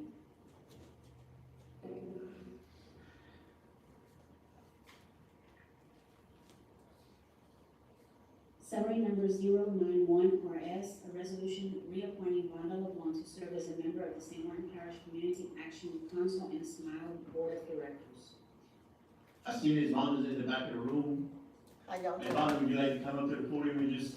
Summary number 091RS, a resolution reappointing Vonda LeBlanc to serve as a member of the St. Martin Parish Community Action Council and Smile Board of Directors. I see Ms. Vonda's in the back of the room. How y'all Ms. doing? Vonda, would you like to come up to the podium and just?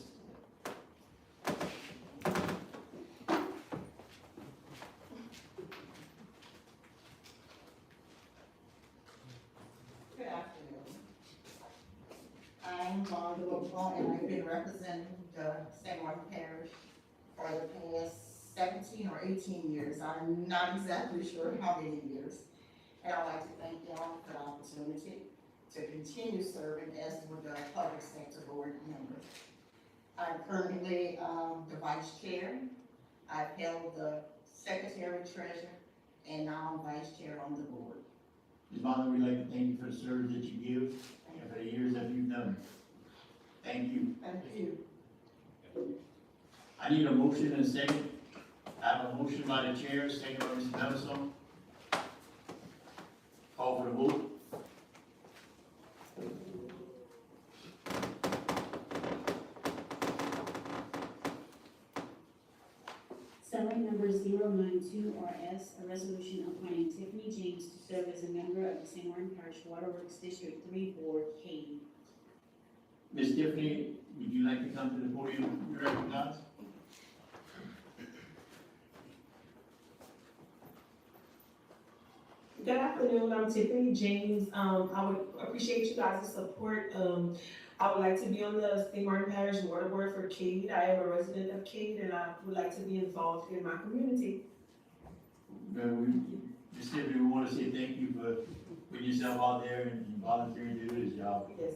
Good afternoon. I'm Vonda LeBlanc, and I've been representing the St. Martin Parish for the past 17 or 18 years. I'm not exactly sure how many years. And I'd like to thank y'all for the opportunity to continue serving as with the public sector board member. I'm currently the vice chair. I've held the secretary treasurer, and now I'm vice chair on the board. Ms. Vonda, we'd like to thank you for the service that you give and for the years that you've done. Thank you. Thank you. I need a motion and a second. I have a motion by the chair, second by Mr. Mellison. Call for the vote. Summary number 092RS, a resolution appointing Tiffany James to serve as a member of the St. Martin Parish Waterworks District 3 Board, K. Ms. Tiffany, would you like to come to the podium and be recognized? Good afternoon, I'm Tiffany James. I would appreciate you guys' support. I would like to be on the St. Martin Parish Water Board for Cade. I am a resident of Cade and I would like to be involved in my community. Ms. Tiffany, we want to say thank you for putting yourself out there and volunteering to do this job. Yes,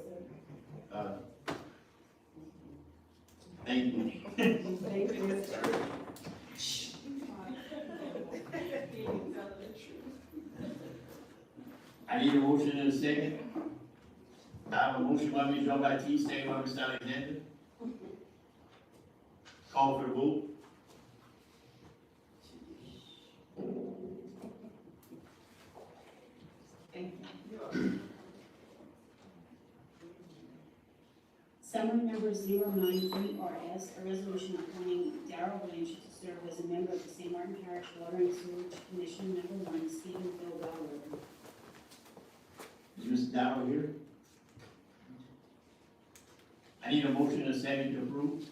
sir. Thank you. Thank you. I need a motion in a second. I have a motion by Ms. Jean-Baptiste, second by Mr. Alexander. Call for the vote. Summary number 093RS, a resolution appointing Darrell Blanchard to serve as a member of the St. Martin Parish Water and Sewage Commission Number 1, Stephenville, Delaware. Is Mr. Darrow here? I need a motion and a second to approve.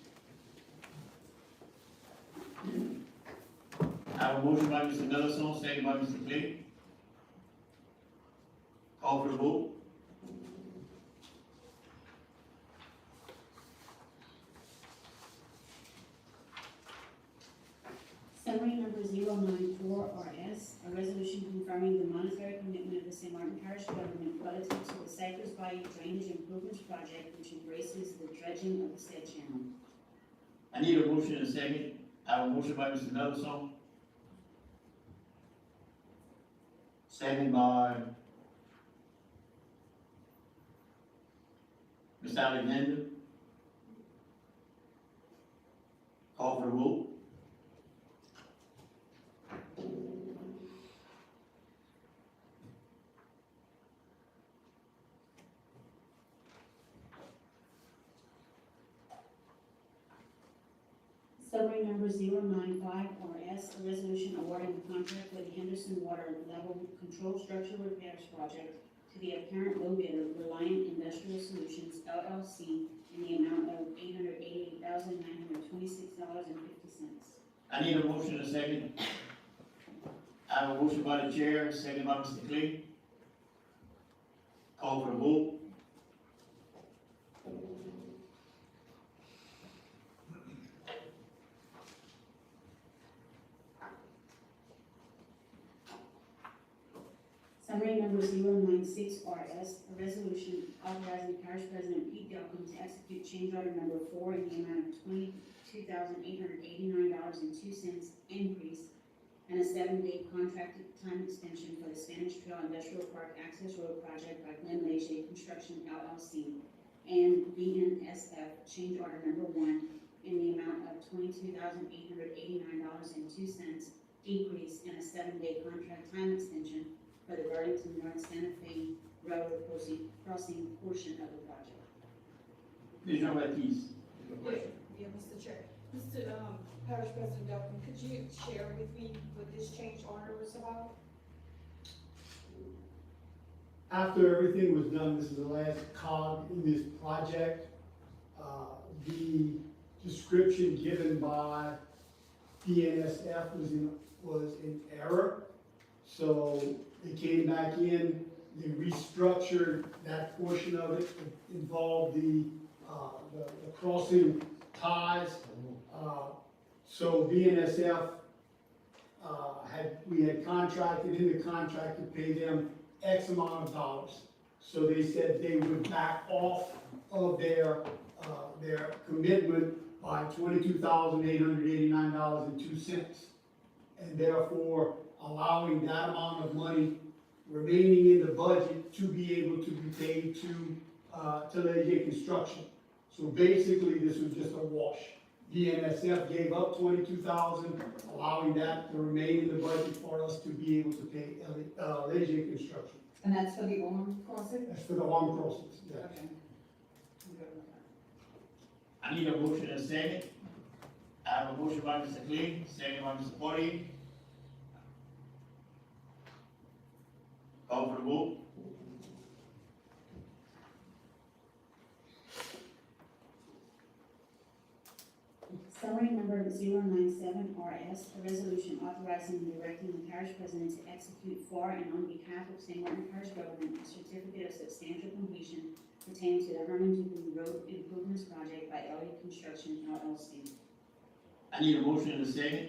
I have a motion by Mr. Millison, second by Mr. Clay. Call for the vote. Summary number 094RS, a resolution confirming the monetary commitment of the St. Martin Parish government relative to the Cypress Bayou Drainage Improvements Project, which embraces the dredging of the said channel. I need a motion and a second. I have a motion by Mr. Millison. Second by Mr. Alexander. Call for the vote. Summary number 095RS, a resolution awarding the contract for the Henderson Water Level Control Structure Repairs Project to the apparent low bidder, Reliant Industrial Solutions LLC, in the amount of $888,926.50. I need a motion and a second. I have a motion by the chair, second by Mr. Clay. Call for the vote. Summary number 096RS, a resolution authorizing Parish President Pete Delcom to execute change order number 4 in the amount of $22,889.02 increase and a 7-day contracted time extension for the Spanish Trail Industrial Park Access Road Project by Glenn Leger Construction LLC and BNSF change order number 1 in the amount of $22,889.02 decrease and a 7-day contract time extension for the Burlington North Santa Fe Railroad crossing portion of the project. Ms. Jean-Baptiste. Yeah, Mr. Chair. Mr. Parish President Duncan, could you share with me what this change order was about? After everything was done, this is the last cog in this project. The description given by BNSF was in error. So they came back in, they restructured that portion of it. It involved the crossing ties. So BNSF, we had contracted in the contract to pay them X amount of dollars. So they said they would back off of their commitment by $22,889.02. And therefore, allowing that amount of money remaining in the budget to be able to be paid to Leger Construction. So basically, this was just a wash. BNSF gave up $22,000, allowing that to remain in the budget for us to be able to pay Leger Construction. And that's for the arm crossing? That's for the arm crossings, yeah. Okay. I need a motion and a second. I have a motion by Mr. Clay, second by Mr. Poirier. Call for the vote. Summary number 097RS, a resolution authorizing and directing the parish president to execute for and on behalf of St. Martin Parish government a certificate of substantial completion pertaining to the Herman Dugan Road Improvements Project by Elliott Construction LLC. I need a motion in a second.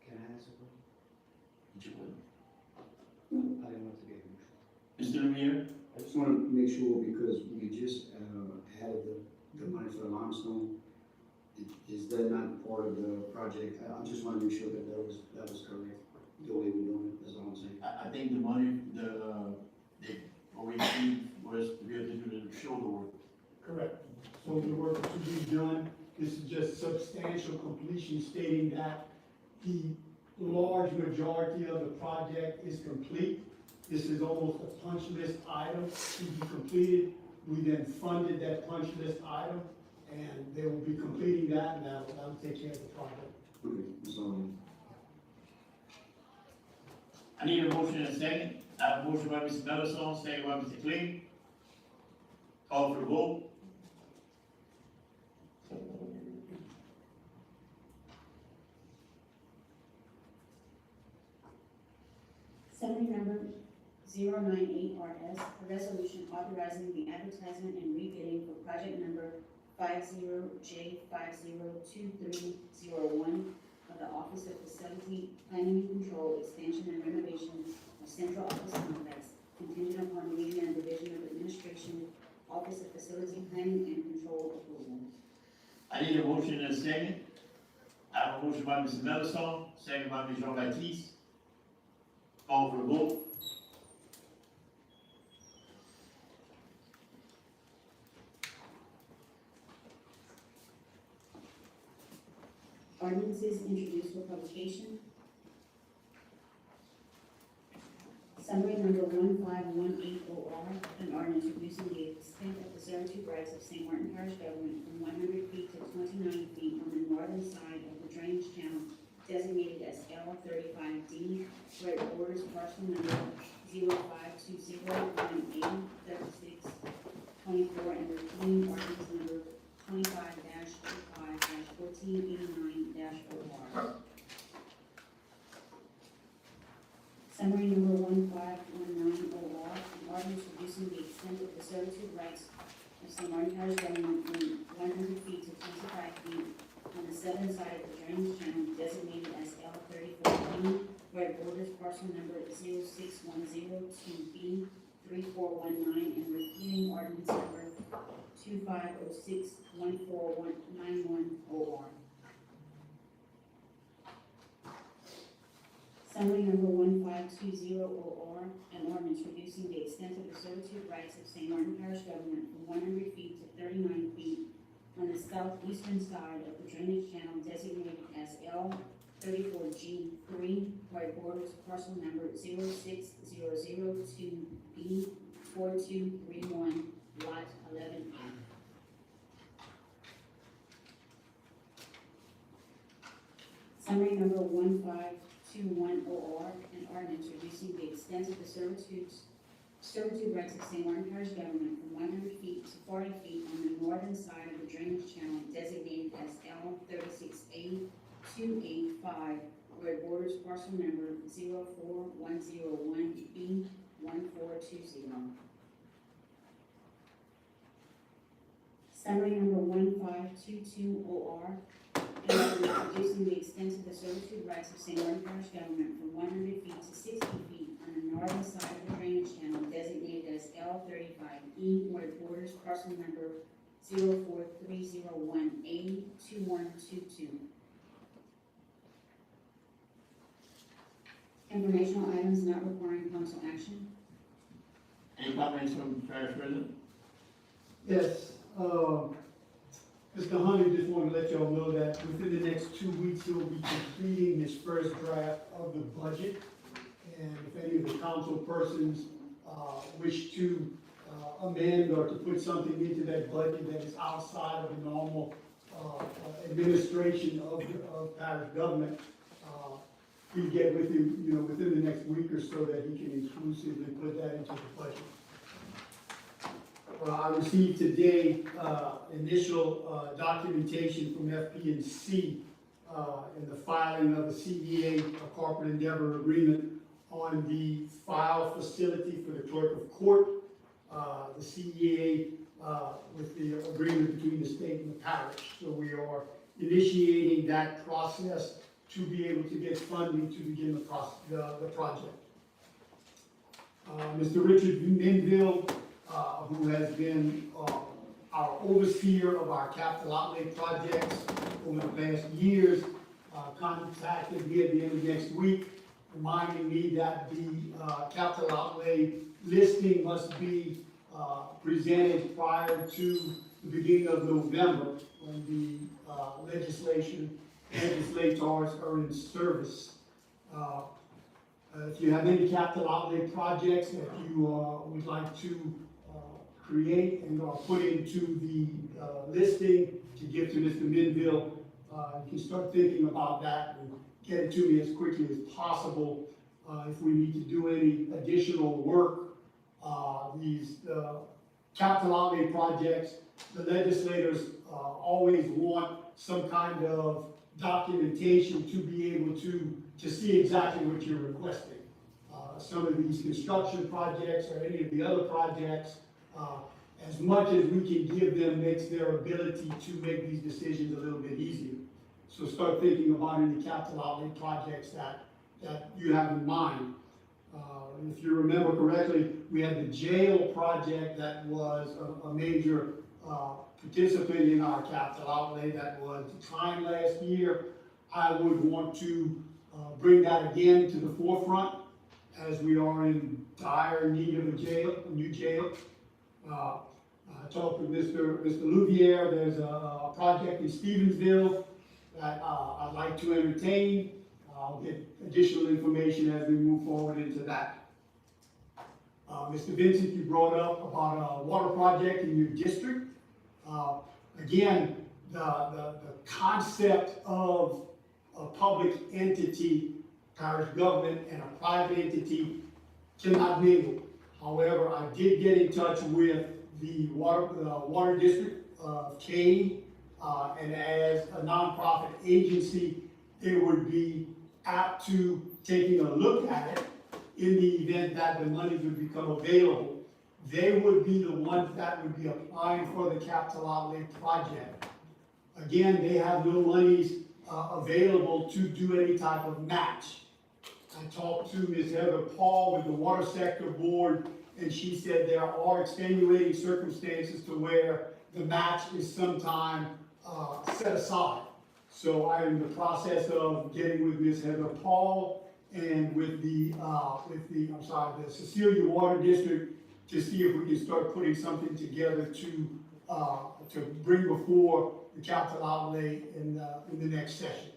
Can I ask a question? Did you want- I didn't want to get emotional. Mr. Lemire? I just want to make sure, because we just, added the money for the limestone. Is that not part of the project? I just want to make sure that that was correct, the way we're doing it, that's all I'm saying. I think the money, what we received was to be able to do the shoulder work. Correct. So the work to be done, this is just substantial completion, stating that the large majority of the project is complete. This is almost a punch list item to be completed. We then funded that punch list item, and they will be completing that, and that'll take care of the project. Okay, that's all. I need a motion in a second. I have a motion by Mr. Melisson, second by Mr. Clee. Call for the vote. Summary number 098RS, a resolution authorizing the advertisement and rebidding for project number 50J502301 of the Office of Facility Planning and Control Expansion and Renovation of Central Office Complex, contingent upon Louisiana Division of Administration, Office of Facility Planning and Control approval. I need a motion in a second. I have a motion by Mr. Melisson, second by Ms. Jean-Baptiste. Call for the vote. Ordinances introduced for publication. Summary number 1518OR, an ordinance reducing the extent of the servitude rights of St. Martin Parish government from 100 feet to 29 feet on the northern side of the drainage channel designated as L35D, where it borders parcel number 0520183624 and repealing ordinance number 25-25-1489-OR. Summary number 1519OR, an ordinance reducing the extent of the servitude rights of St. Martin Parish government from 100 feet to 25 feet on the southern side of the drainage channel designated as L34D, where it borders parcel number 06102B3419 and repealing ordinance number 25061491OR. Summary number 1520OR, an ordinance reducing the extent of the servitude rights of St. Martin Parish government from 100 feet to 39 feet on the southeastern side of the drainage channel designated as L34G3, where it borders parcel number 06002B4231, lot 11A. Summary number 1521OR, an ordinance reducing the extent of the servitude rights of St. Martin Parish government from 100 feet to 40 feet on the northern side of the drainage channel designated as L36A285, where it borders parcel number 04101B1420. Summary number 1522OR, an ordinance reducing the extent of the servitude rights of St. Martin Parish government from 100 feet to 60 feet on the northern side of the drainage channel designated as L35E, where it borders parcel number 04301A2122. Informational items not requiring council action. Any comments from the parish president? Yes, Mr. Honey just wanted to let y'all know that within the next 2 weeks, he'll be completing his first draft of the budget. And if any of the council persons wish to amend or to put something into that budget that is outside of the normal administration of parish government, he'll get with you, within the next week or so that he can exclusively put that into the budget. I received today, initial, documentation from FP&C, in the filing of the CEA, a corporate endeavor agreement on the file facility for the clerk of court. The CEA, with the agreement between the state and the parish. So we are initiating that process to be able to get funding to begin the project. Mr. Richard Minville, who has been our overseer of our capital outlay projects over the past years, contacted me at the end of next week, reminding me that the capital outlay listing must be presented prior to the beginning of November, when the legislators are in service. If you have any capital outlay projects that you would like to create and put into the listing to give to Mr. Minville, you can start thinking about that and get it to me as quickly as possible. If we need to do any additional work, these capital outlay projects, the legislators always want some kind of documentation to be able to see exactly what you're requesting. Some of these construction projects or any of the other projects, as much as we can give them makes their ability to make these decisions a little bit easier. So start thinking about any capital outlay projects that you have in mind. If you remember correctly, we had the jail project that was a major participant in our capital outlay that was declined last year. I would want to bring that again to the forefront as we are in dire need of a new jail. I talked with Mr. Louvier. There's a project in Stevensville that I'd like to entertain. I'll get additional information as we move forward into that. Mr. Vincent, you brought up about a water project in your district. Again, the concept of a public entity, parish government, and a private entity cannot mingle. However, I did get in touch with the water district of Cade, and as a nonprofit agency, they would be apt to taking a look at it in the event that the money would become available. They would be the ones that would be applying for the capital outlay project. Again, they have no monies available to do any type of match. I talked to Ms. Heather Paul with the Water Sector Board, and she said there are extenuating circumstances to where the match is sometime set aside. So I am in the process of getting with Ms. Heather Paul and with the Cecilia Water District to see if we can start putting something together to bring before the capital outlay in the next session.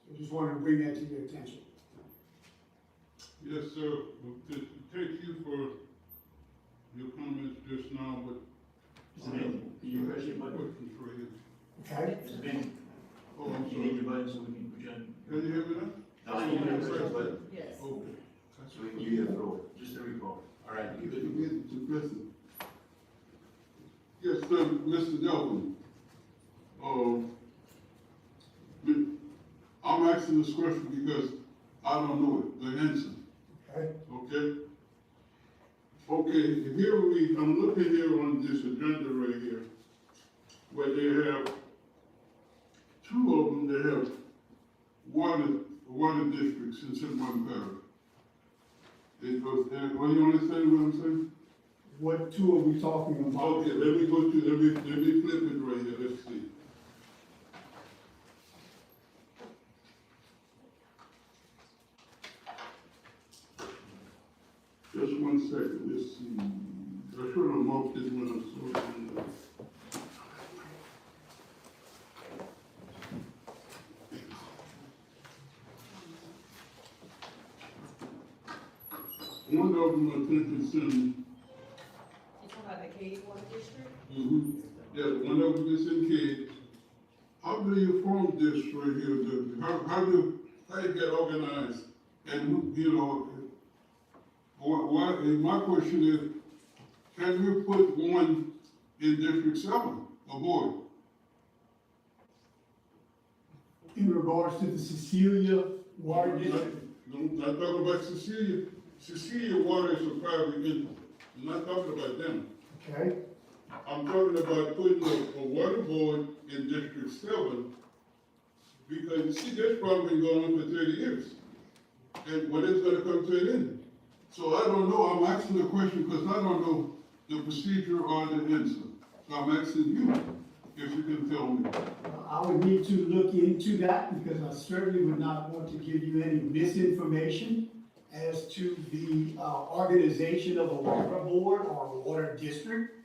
So just wanted to bring that to your attention. Yes, sir. To take you for your comments just now, but Mr. Benton, can you press your button? questions for you. Okay? Mr. Benton, Oh, I'm you need sorry. your button so we can put you on. Can you hear me now? No, you need to press your button Yes. Okay. so we can give you the floor, just to record. All right, you good? To President. Yes, sir, Mr. Nelson. I'm asking this question because I don't know it, the answer. Okay. Okay? Okay, here I'm looking here on this agenda right here, where they have, two of them, they have water districts in St. Martin Parish. Well, you understand what I'm saying? What two are we talking about? Okay, let me flip it right here, let's see. Just 1 second, let's see. I should have marked it when I saw it. One of them, I think, is in. You talking about the Cade Water District? Yeah, one of them is in Cade. How do you form this right here? How do you get organized? And, you know, my question is, can you put one in District 7, a board. In regards to the Cecilia Water District, I'm not talking about Cecilia. Cecilia Water is a private entity. I'm not talking about them. okay? I'm talking about putting a water board in District 7, because you see, this problem been going on for 30 years. And when it's gonna come to an end? So I don't know, I'm asking the question because I don't know the procedure or the answer. So I'm asking you, if you can tell me. I would need to look into that because I certainly would not want to give you any misinformation as to the organization of a water board or a water district.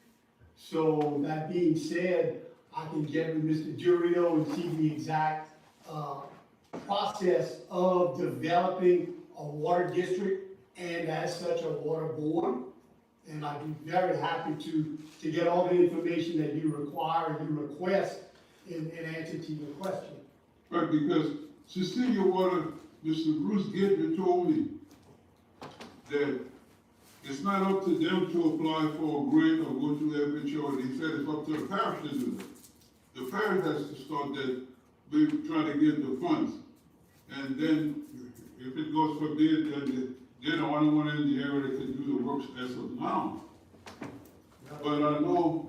So that being said, I can get with Mr. Durio and see the exact process of developing a water district and as such a water board. And I'd be very happy to get all the information that you require and you request in answer to your question. Right, because Cecilia Water, Mr. Bruce Gidman told me that it's not up to them to apply for a grant or go through FHO, and he said it's up to the parish to do that. The parish has to start that, we try to get the funds. And then, if it goes for bid, then they're the only one in the area that can do the works as of now. But I know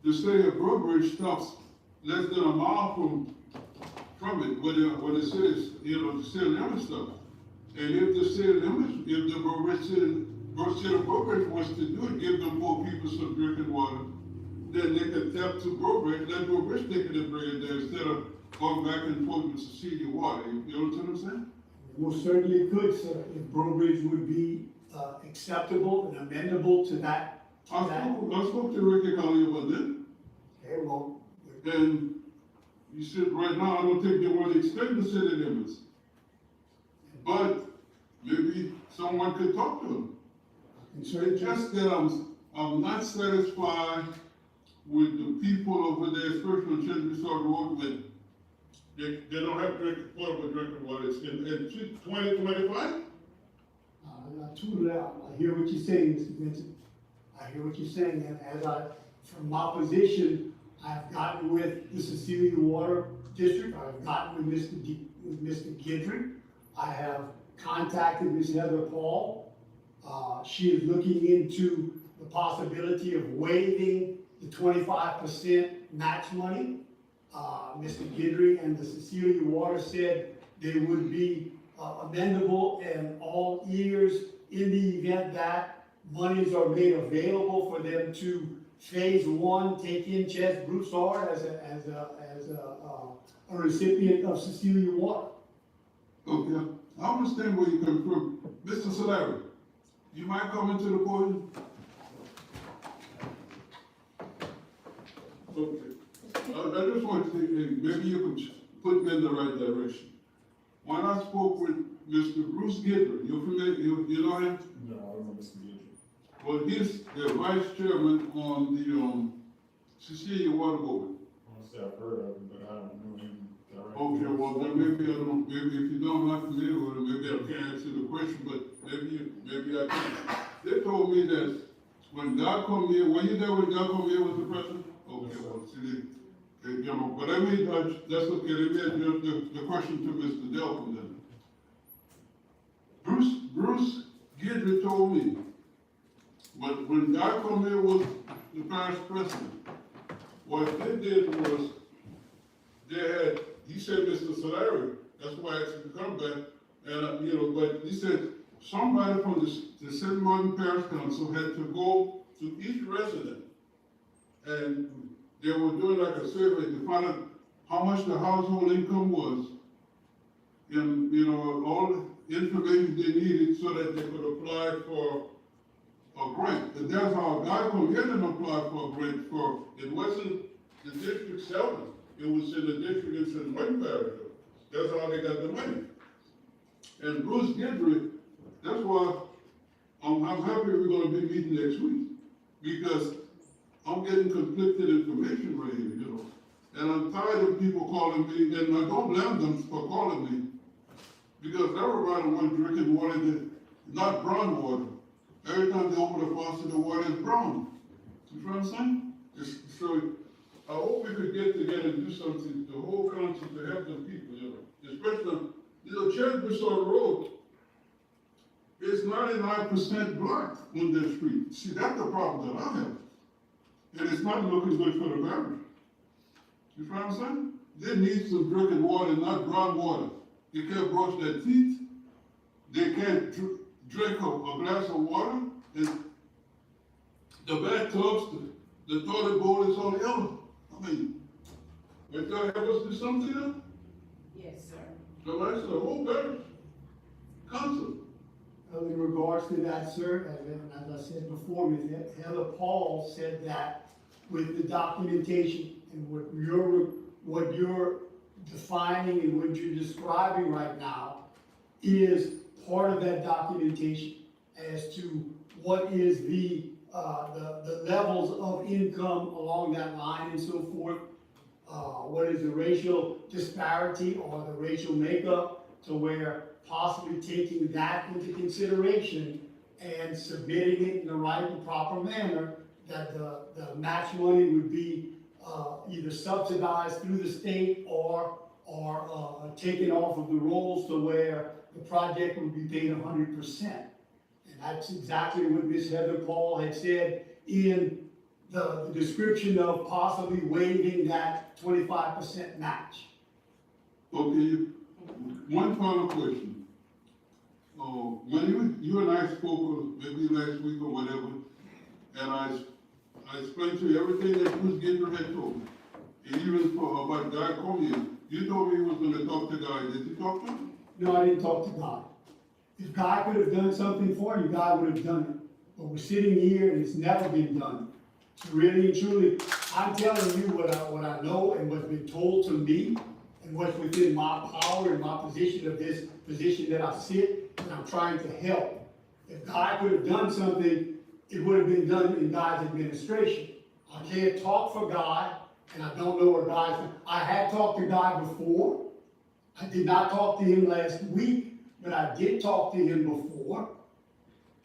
the city of Burbridge stops less than a mile from it, where the city's, the city limits stuff. And if the city limits, if the city of Burbridge wants to do it, give them poor people some drinking water, then they can tap to Burbridge, let Burbridge take it and bring it there instead of going back and forth with Cecilia Water. You know what I'm saying? Most certainly could, sir, if Brobridge would be acceptable and amendable to that. I spoke to Ricky County about that. Okay, well. And you said right now, I don't think they want to extend the city limits. But maybe someone could talk to them. It's just that I'm not satisfied with the people over there, especially on Children's Resort Road, with they don't have potable drinking water. It's in 2025? I hear what you're saying, Mr. Vincent. I hear what you're saying, and from my position, I've gotten with the Cecilia Water District, I've gotten with Mr. Gidrick, I have contacted Ms. Heather Paul. She is looking into the possibility of waiving the 25% match money. Mr. Gidry and the Cecilia Water said they would be amendable and all ears in the event that monies are made available for them to phase one, take in Ches Broussard as a recipient of Cecilia Water. Okay, I understand where you come from. Mr. Solari, you might come into the podium? Okay. I just want to say, maybe you could put me in the right direction. When I spoke with Mr. Bruce Gidler, you familiar, you know him? No, I don't know Mr. Gidley. Well, he's the vice chairman on the, Cecilia Water Board. Honestly, I've heard of him, but I don't know him directly. Okay, well, then maybe I don't, maybe if you don't, I'm not familiar with him, maybe I can't answer the question, but maybe I can. They told me that when God come here, were you there when God come here with the president? Okay, well, see, but I mean, that's okay, let me address the question to Mr. Delphin then. Bruce Gidry told me, but when God come here with the parish president, what they did was, he said, Mr. Solari, that's why I asked him to come back, and, but he said, somebody from the St. Martin Parish Council had to go to each resident, and they were doing like a survey to find out how much the household income was, and, all the information they needed so that they could apply for a grant. And that's how God come here and apply for a grant for, it wasn't the District 7, it was in the district in St. Martin Parish. That's how they got the money. And Bruce Gidry, that's why I'm happy we're gonna be meeting next week, because I'm getting conflicted information right here, And I'm tired of people calling me, and I don't blame them for calling me, because everybody wants drinking water, not brown water. Every time they open the faucet, the water is brown. You know what I'm saying? So, I hope we could get together and do something, the whole council, to help them people, you know, especially, you know, Cherry-Bissau Road is 99% blocked on that street. See, that's the problem that I have. And it's not looking good for the parish. You know what I'm saying? They need some drinking water, not groundwater. They can't brush their teeth. They can't drink a glass of water. And the bathtubs, the toilet bowl is all yellow. I mean, would y'all have us do something else? Yes, sir. So I said, the whole parish, council. In regards to that, sir, as I said before, Ms. Heather Paul said that with the documentation and what you're defining and what you're describing right now is part of that documentation as to what is the levels of income along that line and so forth. What is the racial disparity or the racial makeup, to where possibly taking that into consideration and submitting it in the right and proper manner, that the match money would be either subsidized through the state or taken off of the rolls, to where the project would be paid 100%. And that's exactly what Ms. Heather Paul had said in the description of possibly waiving that 25% match. Okay, one final question. When you and I spoke, maybe last week or whatever, and I explained to you everything that Bruce Gabriel had told me, and even about Guy Cormier, you told me he was gonna talk to Guy. Did you talk to him? No, I didn't talk to Guy. If Guy could have done something for you, Guy would have done it. But we're sitting here and it's never been done. So really and truly, I'm telling you what I know and what's been told to me, and what's within my power and my position of this position that I sit, and I'm trying to help. If Guy could have done something, it would have been done in Guy's administration. I can't talk for Guy, and I don't know what Guy's. I had talked to Guy before. I did not talk to him last week, but I did talk to him before.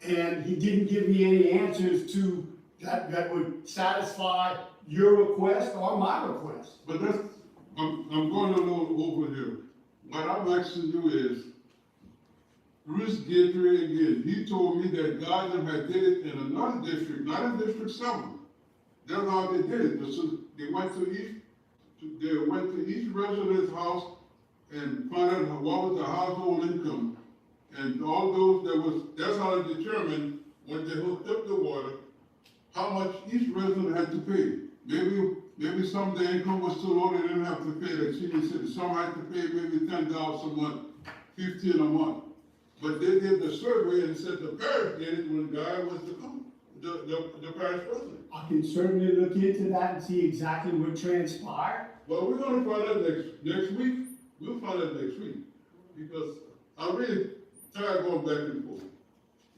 And he didn't give me any answers to that would satisfy your request or my request. But that's, I'm going a little over here. What I'm asking you is, Bruce Guidry again, he told me that Gardner had did it in another district, not in District 7. That's how they did it. So they went to each resident's house and found out what was the household income. And all those, that's how they determined, when they hooked up the water, how much each resident had to pay. Maybe some of the income was so low they didn't have to pay, like senior citizens. Some had to pay maybe $10 a month, $15 a month. But they did the survey and said the parish did it when Guy was the parish president. I can certainly look into that and see exactly what transpired. Well, we're gonna find out next week. We'll find out next week. Because I'm really tired going back and forth.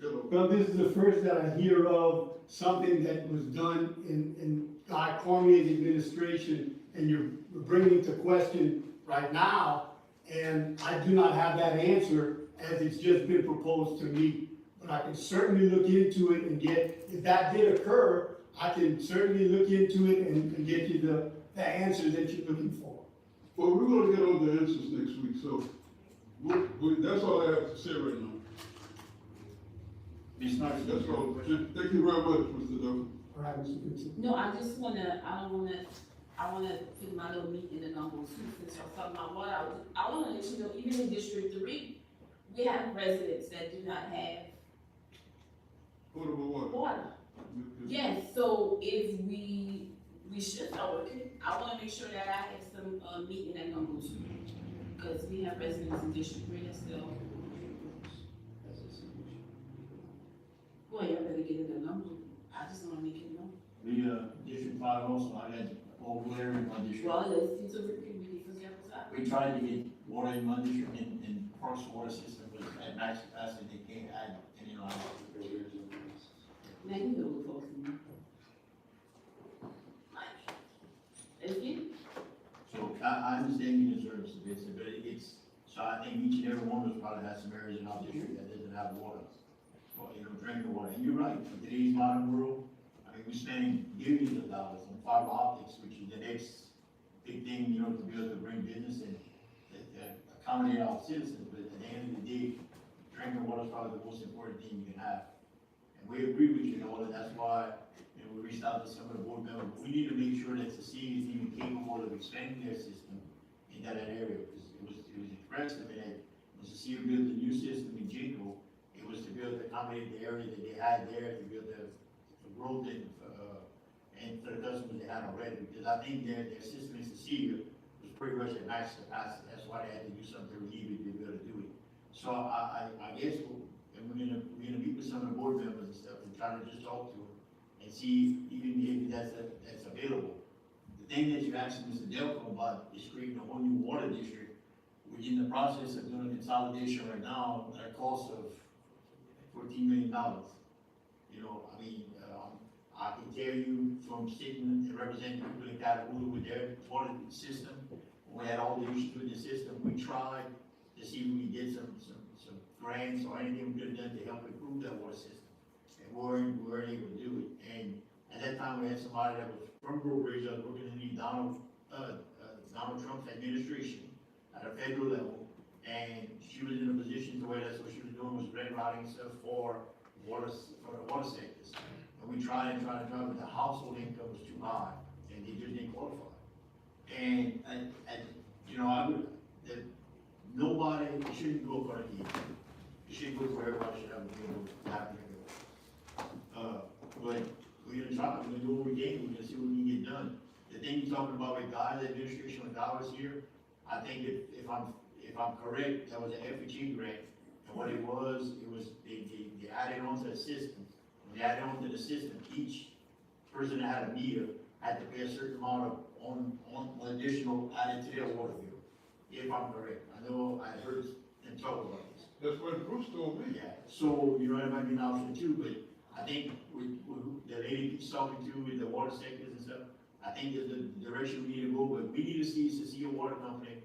You know. Well, this is the first that I hear of something that was done in Guy Cormier's administration, and you're bringing to question right now, and I do not have that answer as it's just been proposed to me. But I can certainly look into it and get, if that did occur, I can certainly look into it and get you the answers that you're looking for. Well, we're gonna get all the answers next week, so that's all I have to say right now. Ms. Knox, That's all. Thank you very much, Mr. Dunn. All right, Mr. Vincent. No, I wanna put my little meat in the number too, since you're talking about water. I wanna let you know, even in District 3, we have residents that do not have Potable water. water. Yes, so if we should start working, I wanna make sure that I have some, meat in that number too. Cause we have residents in District 3 that still. Boy, y'all better get in the number. I just wanna make it known. We, District 5 also, I had all glare in my district. Well, let's do the community for example. We tried to get water in my district, in Park's water system, but at max capacity, they can't add any line. Now you know what folks need. Let's get it. So I understand you deserve some bits, but so I think each and every one of us probably has some areas in our district that doesn't have water. Well, drinking water. And you're right, in today's modern world, I mean, we're spending billions of dollars on fiber optics, which is the next big thing, you know, to be able to bring business and accommodate our citizens, but at the end of the day, drinking water is probably the most important thing you can have. And we agree with you, Nola, that's why, you know, we reached out to some of the board members. We need to make sure that the city is even capable of expanding their system in that area, because it was impressive, and as the city built the new system in Jinko, it was to be able to accommodate the area that they had there, to be able to growth and for the customers they had already, because I think their system in Cecilia was pretty much at max capacity. That's why they had to do something to relieve it to be able to do it. So I guess we're gonna meet with some of the board members and stuff and try to just talk to them and see even if that's available. The thing that you asked Mr. Delco about is creating a whole new water district. We're in the process of doing a consolidation right now at a cost of $14 million. You know, I mean, I can tell you from sitting and representing people in Catahoula with their water system, when we had all the issues with the system, we tried to see if we could get some grants or anything we could have done to help improve that water system. And we weren't able to do it. And at that time, we had somebody that was from Brookridge, that was working in the Donald Trump's administration at a federal level. And she was in a position to where that's what she was doing, was red routing stuff for the water sectors. And we tried, but the household income was too high, and they just didn't qualify. And you know, nobody shouldn't go for it. It should go for everybody should have a deal happening. But we're gonna try, we're gonna do what we can, we're gonna see what we can get done. The thing you're talking about with Guy's administration with dollars here, I think if I'm correct, that was an FHE grant. And what it was they added on to the system. When they added on to the system, each person that had a meter had to pay a certain amount of on additional added to their water bill. If I'm correct, I know I heard them talk about this. That's what Bruce told me. Yeah, so, you know, that might be an option too, but I think with the lady he's talking to with the water sectors and stuff, I think there's the direction we need to go, but we need to see Cecilia Water Company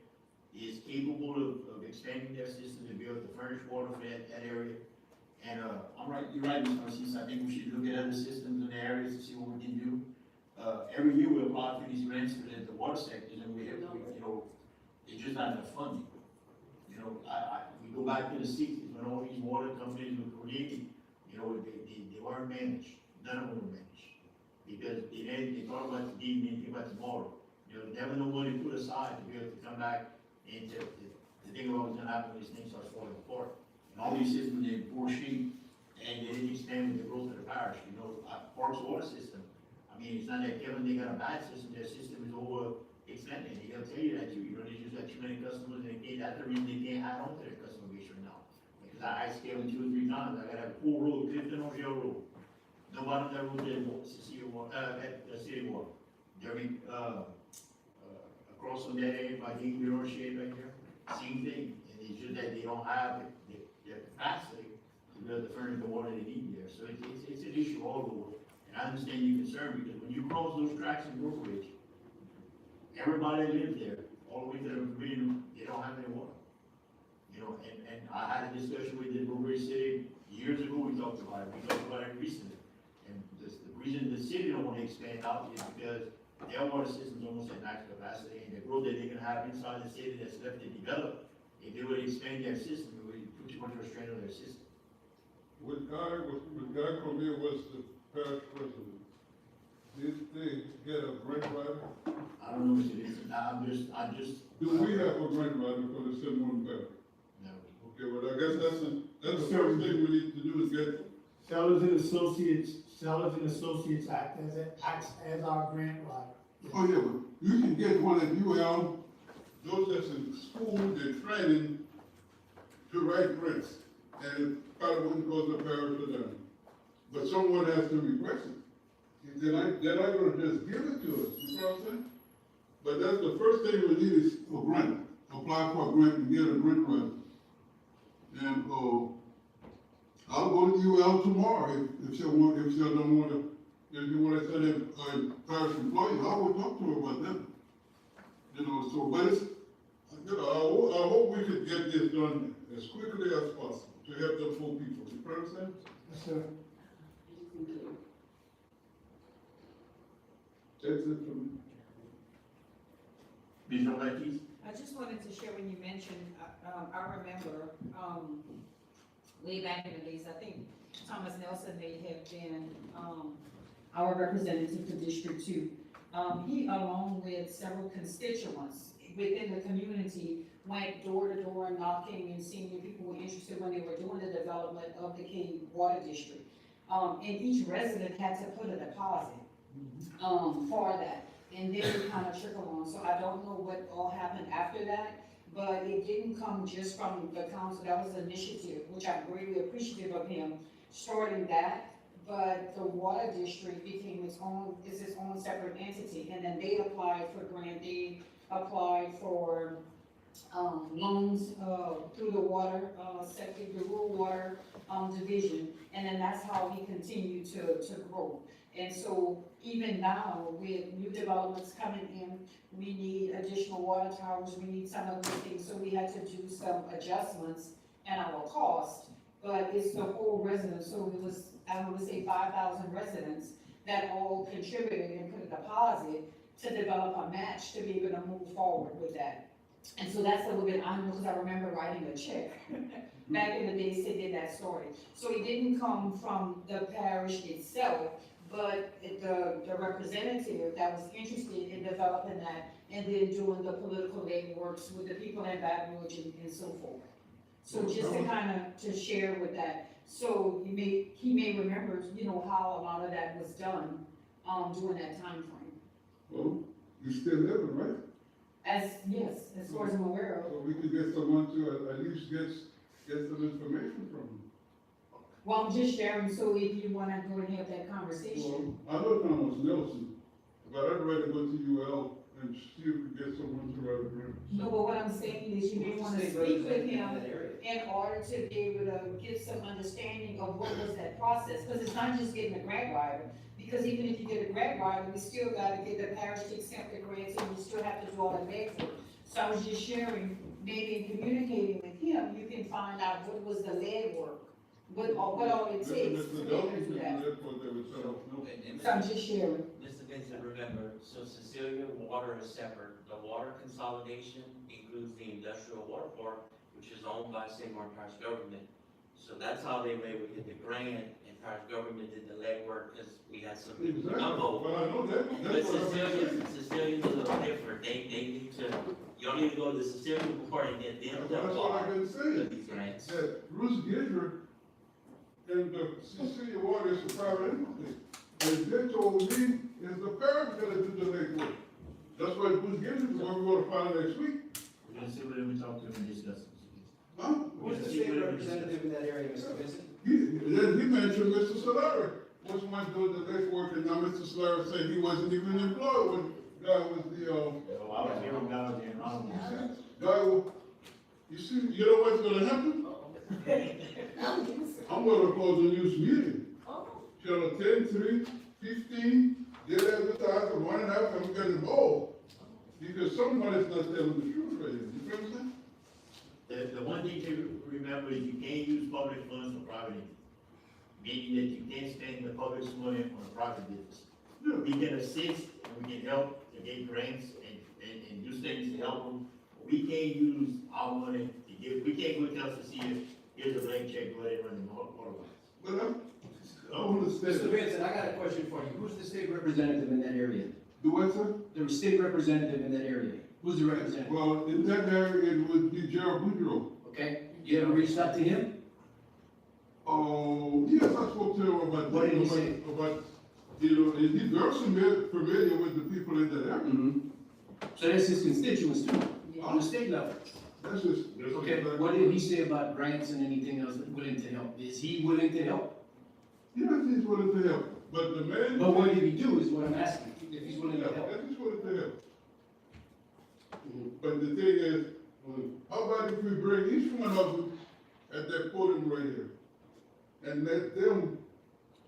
is capable of expanding their system to be able to furnish water for that area. And, you're right, Ms. Narcisse, I think we should look at other systems in the areas to see what we can do. Every year we apply for these grants for the water sectors, and we have, you know, it's just not enough funding. You know, we go back to the sixties when all these water companies were created, you know, they weren't managed, none of them were managed. Because they thought about today, and think about tomorrow. You know, never no money put aside to be able to come back and to think about what's gonna happen when these things start falling apart. And all these systems are in poor shape, and they didn't expand with the growth of the parish. You know, Parks water system, I mean, it's not that Kevin, they got a bad system, their system is over extended. They'll tell you that you know, they just got too many customers, and that's the reason they can't add on to their customer base right now. Because I asked Kevin 2 or 3 times, I gotta have a full road, Clifton or Shell Road. Nobody on that road did Cecilia Water, City Water. They're across from that area by the Eagle Shade right here, same thing. And it's just that they don't have the capacity to be able to furnish the water they need there. So it's an issue all over. And I understand your concern, because when you cross those tracks in Brookridge, everybody that lives there, all the way to the marina, they don't have any water. You know, and I had a discussion with the Brookridge City years ago, we talked about it, we talked about it recently. And the reason the city don't wanna expand out is because their water system's almost at max capacity, and the growth that they're gonna have inside the city that's left to develop, if they would expand their system, it would put too much restraint on their system. When Guy Cormier was the parish president, did they get a grant writer? I don't know, Mr. Dixon, I'm just. Do we have a grant writer for the Cinnamon Parish? No. Okay, well, I guess that's the first thing we need to do is get. Sellers and Associates acts as our grant writer. Oh, yeah, but you can get one at UL, those that's in school, they're training to write grants. And it probably wouldn't cost the parish a dime. But someone has to request it. They're not gonna just give it to us, you know what I'm saying? But that's the first thing we need is a grant. Apply for a grant and get a grant writer. And, I'll go to UL tomorrow if you wanna send in a parish employee, I will talk to her about that. You know, so, but it's, you know, I hope we could get this done as quickly as possible to help the poor people, you understand? Yes, sir. That's it for me. Ms. Ortiz? I just wanted to share when you mentioned, I remember, way back in the days, I think Thomas Nelson may have been, our representative for District Two. He, along with several constituents within the community, went door to door knocking and seeing if people were interested when they were doing the development of the King Water District. And each resident had to put a deposit, for that. And then it kind of trickled on, so I don't know what all happened after that, but it didn't come just from the council, that was an initiative, which I'm greatly appreciative of him starting that. But the water district became its own separate entity, and then they applied for grant, they applied for, loans, through the water, sector, the rural water, division, and then that's how he continued to grow. And so even now, with new developments coming in, we need additional water towers, we need some of those things, so we had to do some adjustments in our cost. But it's the whole residents, so it was, I would say 5,000 residents that all contributed and put a deposit to develop a match to be able to move forward with that. And so that's a little bit, I know, because I remember writing a check back in the days they did that story. So it didn't come from the parish itself, but the representative that was interested in developing that and then doing the political legworks with the people in Baton Rouge and so forth. So just to kind of, to share with that, so he may remember, you know, how a lot of that was done, during that time frame. Well, you still living, right? Yes, as far as I'm aware of. So we could get someone to at least get some information from him. Well, I'm just sharing, so if you wanna go and have that conversation. Well, I know Thomas Nelson, but I'd rather go to UL and see if we get someone to write a grant. No, but what I'm saying is you may wanna speak with him in order to be able to get some understanding of what was that process, because it's not just getting a grant writer. Because even if you get a grant writer, we still gotta get the parish to accept the grants, and we still have to do all the legwork. So I was just sharing, maybe in communicating with him, you can find out what was the legwork, what all it takes to be able to do that. So I'm just sharing. Mr. Vincent, remember, so Cecilia Water is separate. The water consolidation includes the industrial water park, which is owned by St. Martin Parish government. So that's how they were able to get the grant, and parish government did the legwork, because we had some gumbo. Well, I know that, But that's what I'm saying. Cecilia's a little different. They need to, you don't need to go to the Cecilia board and get them to That's what apply I've been for saying. these grants. That Bruce Gidger and the Cecilia Water is a private entity. And they told me, is the parish gonna do the legwork. That's why Bruce Gidger is what we're gonna find next week. We're gonna see what we talk to him and discuss it. Huh? Who's the state representative in that area, Mr. Vincent? Then he mentioned Mr. Solari was one doing the legwork, and now Mr. Solari said he wasn't even employed when guy was the, Oh, I was here when God was in Ronald. guy, you see, you know what's gonna happen? I'm gonna close the news meeting. Channel 10, 3, 15, get advertised, and 1.5, and we get involved. Because somebody's not telling the truth right here, you understand? The one thing to remember is you can't use public funds for private entities. Meaning that you can't spend the public's money on a private business. We can assist and we can help to get grants and do things to help them. We can't use our money to give, we can't go tell Cecilia, here's a blank check, go ahead and run the water lines. But I understand. Mr. Vincent, I got a question for you. Who's the state representative in that area? Do what, sir? The state representative in that area. Who's the representative? Well, in that area, it would be Gerald Boudreaux. Okay, you ever reached out to him? Oh, yes, I spoke to him about. What did he say? About, you know, and he's very familiar with the people in that area. Mm-hmm. So that's his constituents too, on the state level. That's just. Okay, what did he say about grants and anything else willing to help? Is he willing to help? Yes, he's willing to help, but the man. But what did he do is what I'm asking, if he's willing to Yeah, help. yes, he's willing to help. Mhm. But the thing is, how about if we bring each one of them at that podium right here? And let them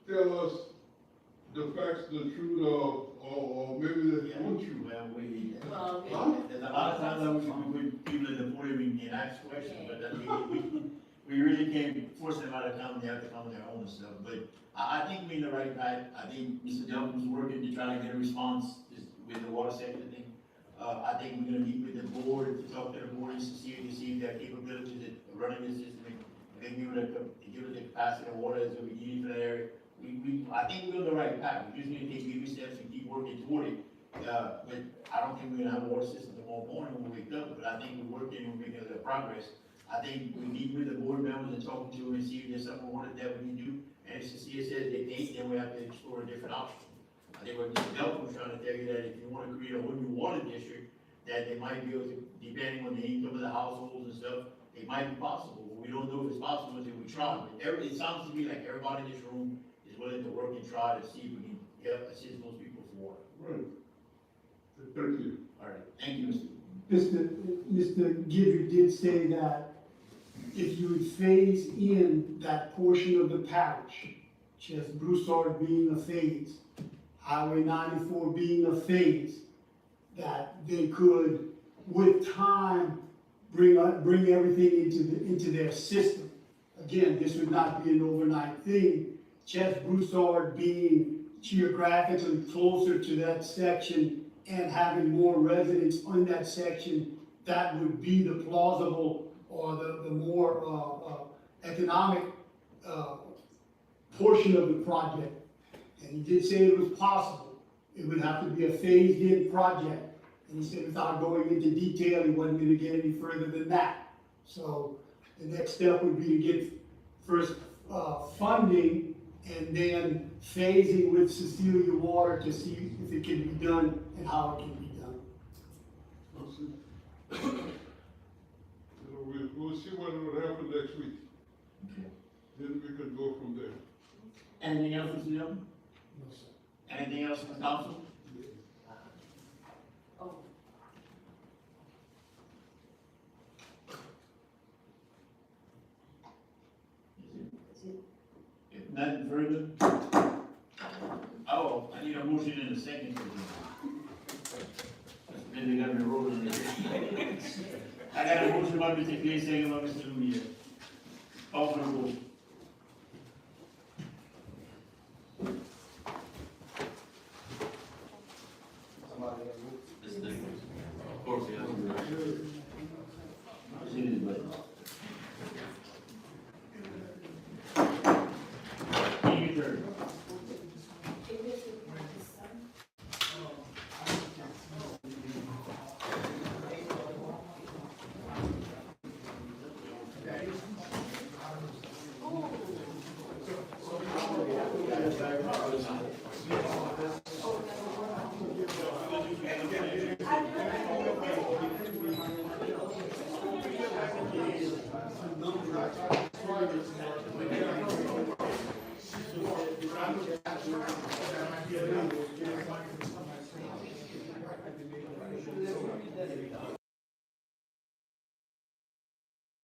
tell us the facts, the truth, or maybe the untruth. There's a lot of times that we put people in the podium and ask questions, but then we really really can't force anybody to come, they have to come on their own and stuff, but I think we're in the right path. I think Mr. Delvin's working to try to get a response with the water sector thing. I think we're gonna meet with the board, to talk to the board and see if their capabilities of running the system, and they give it the capacity of water that we need for that area. I think we're on the right path. We just need to take baby steps and keep working toward it. But I don't think we're gonna have a water system tomorrow morning when we wake up, but I think we're working, we're making a little progress. I think we meet with the board members and talking to them and see if there's something we wanted that we can do. And if Cecilia says they can't, then we have to explore a different option. I think what Mr. Delphin was trying to tell you that if you wanna create a whole new water district, that they might be able to, depending on the income of the households and stuff, it might be possible. We don't know if it's possible until we try. But it sounds to me like everybody in this room is willing to work and try to see if we can assist those people for water. Right. Thank you. All right, thank you, Mr. Mr. Gidry did say that if you would phase in that portion of the parish, just Broussard being a phase, Highway 94 being a phase, that they could, with time, bring everything into their system. Again, this would not be an overnight thing. Just Broussard being geographically closer to that section and having more residents on that section, that would be the plausible or the more economic portion of the project. And he did say it was possible. It would have to be a phased-in project. And he said without going into detail, he wasn't gonna get any further than that. So the next step would be to get first funding and then phasing with Cecilia Water to see if it can be done and how it can be done. We'll see what will happen next week. Okay. Then we can go from there. Anything else, Mr. Delphin? No, sir. Anything else from council? Oh, If nothing further. Oh, I need a motion in a second. Then they got me rolling. I got a motion by Mr. Clay, second by Mr. Lumiere. Call for the vote.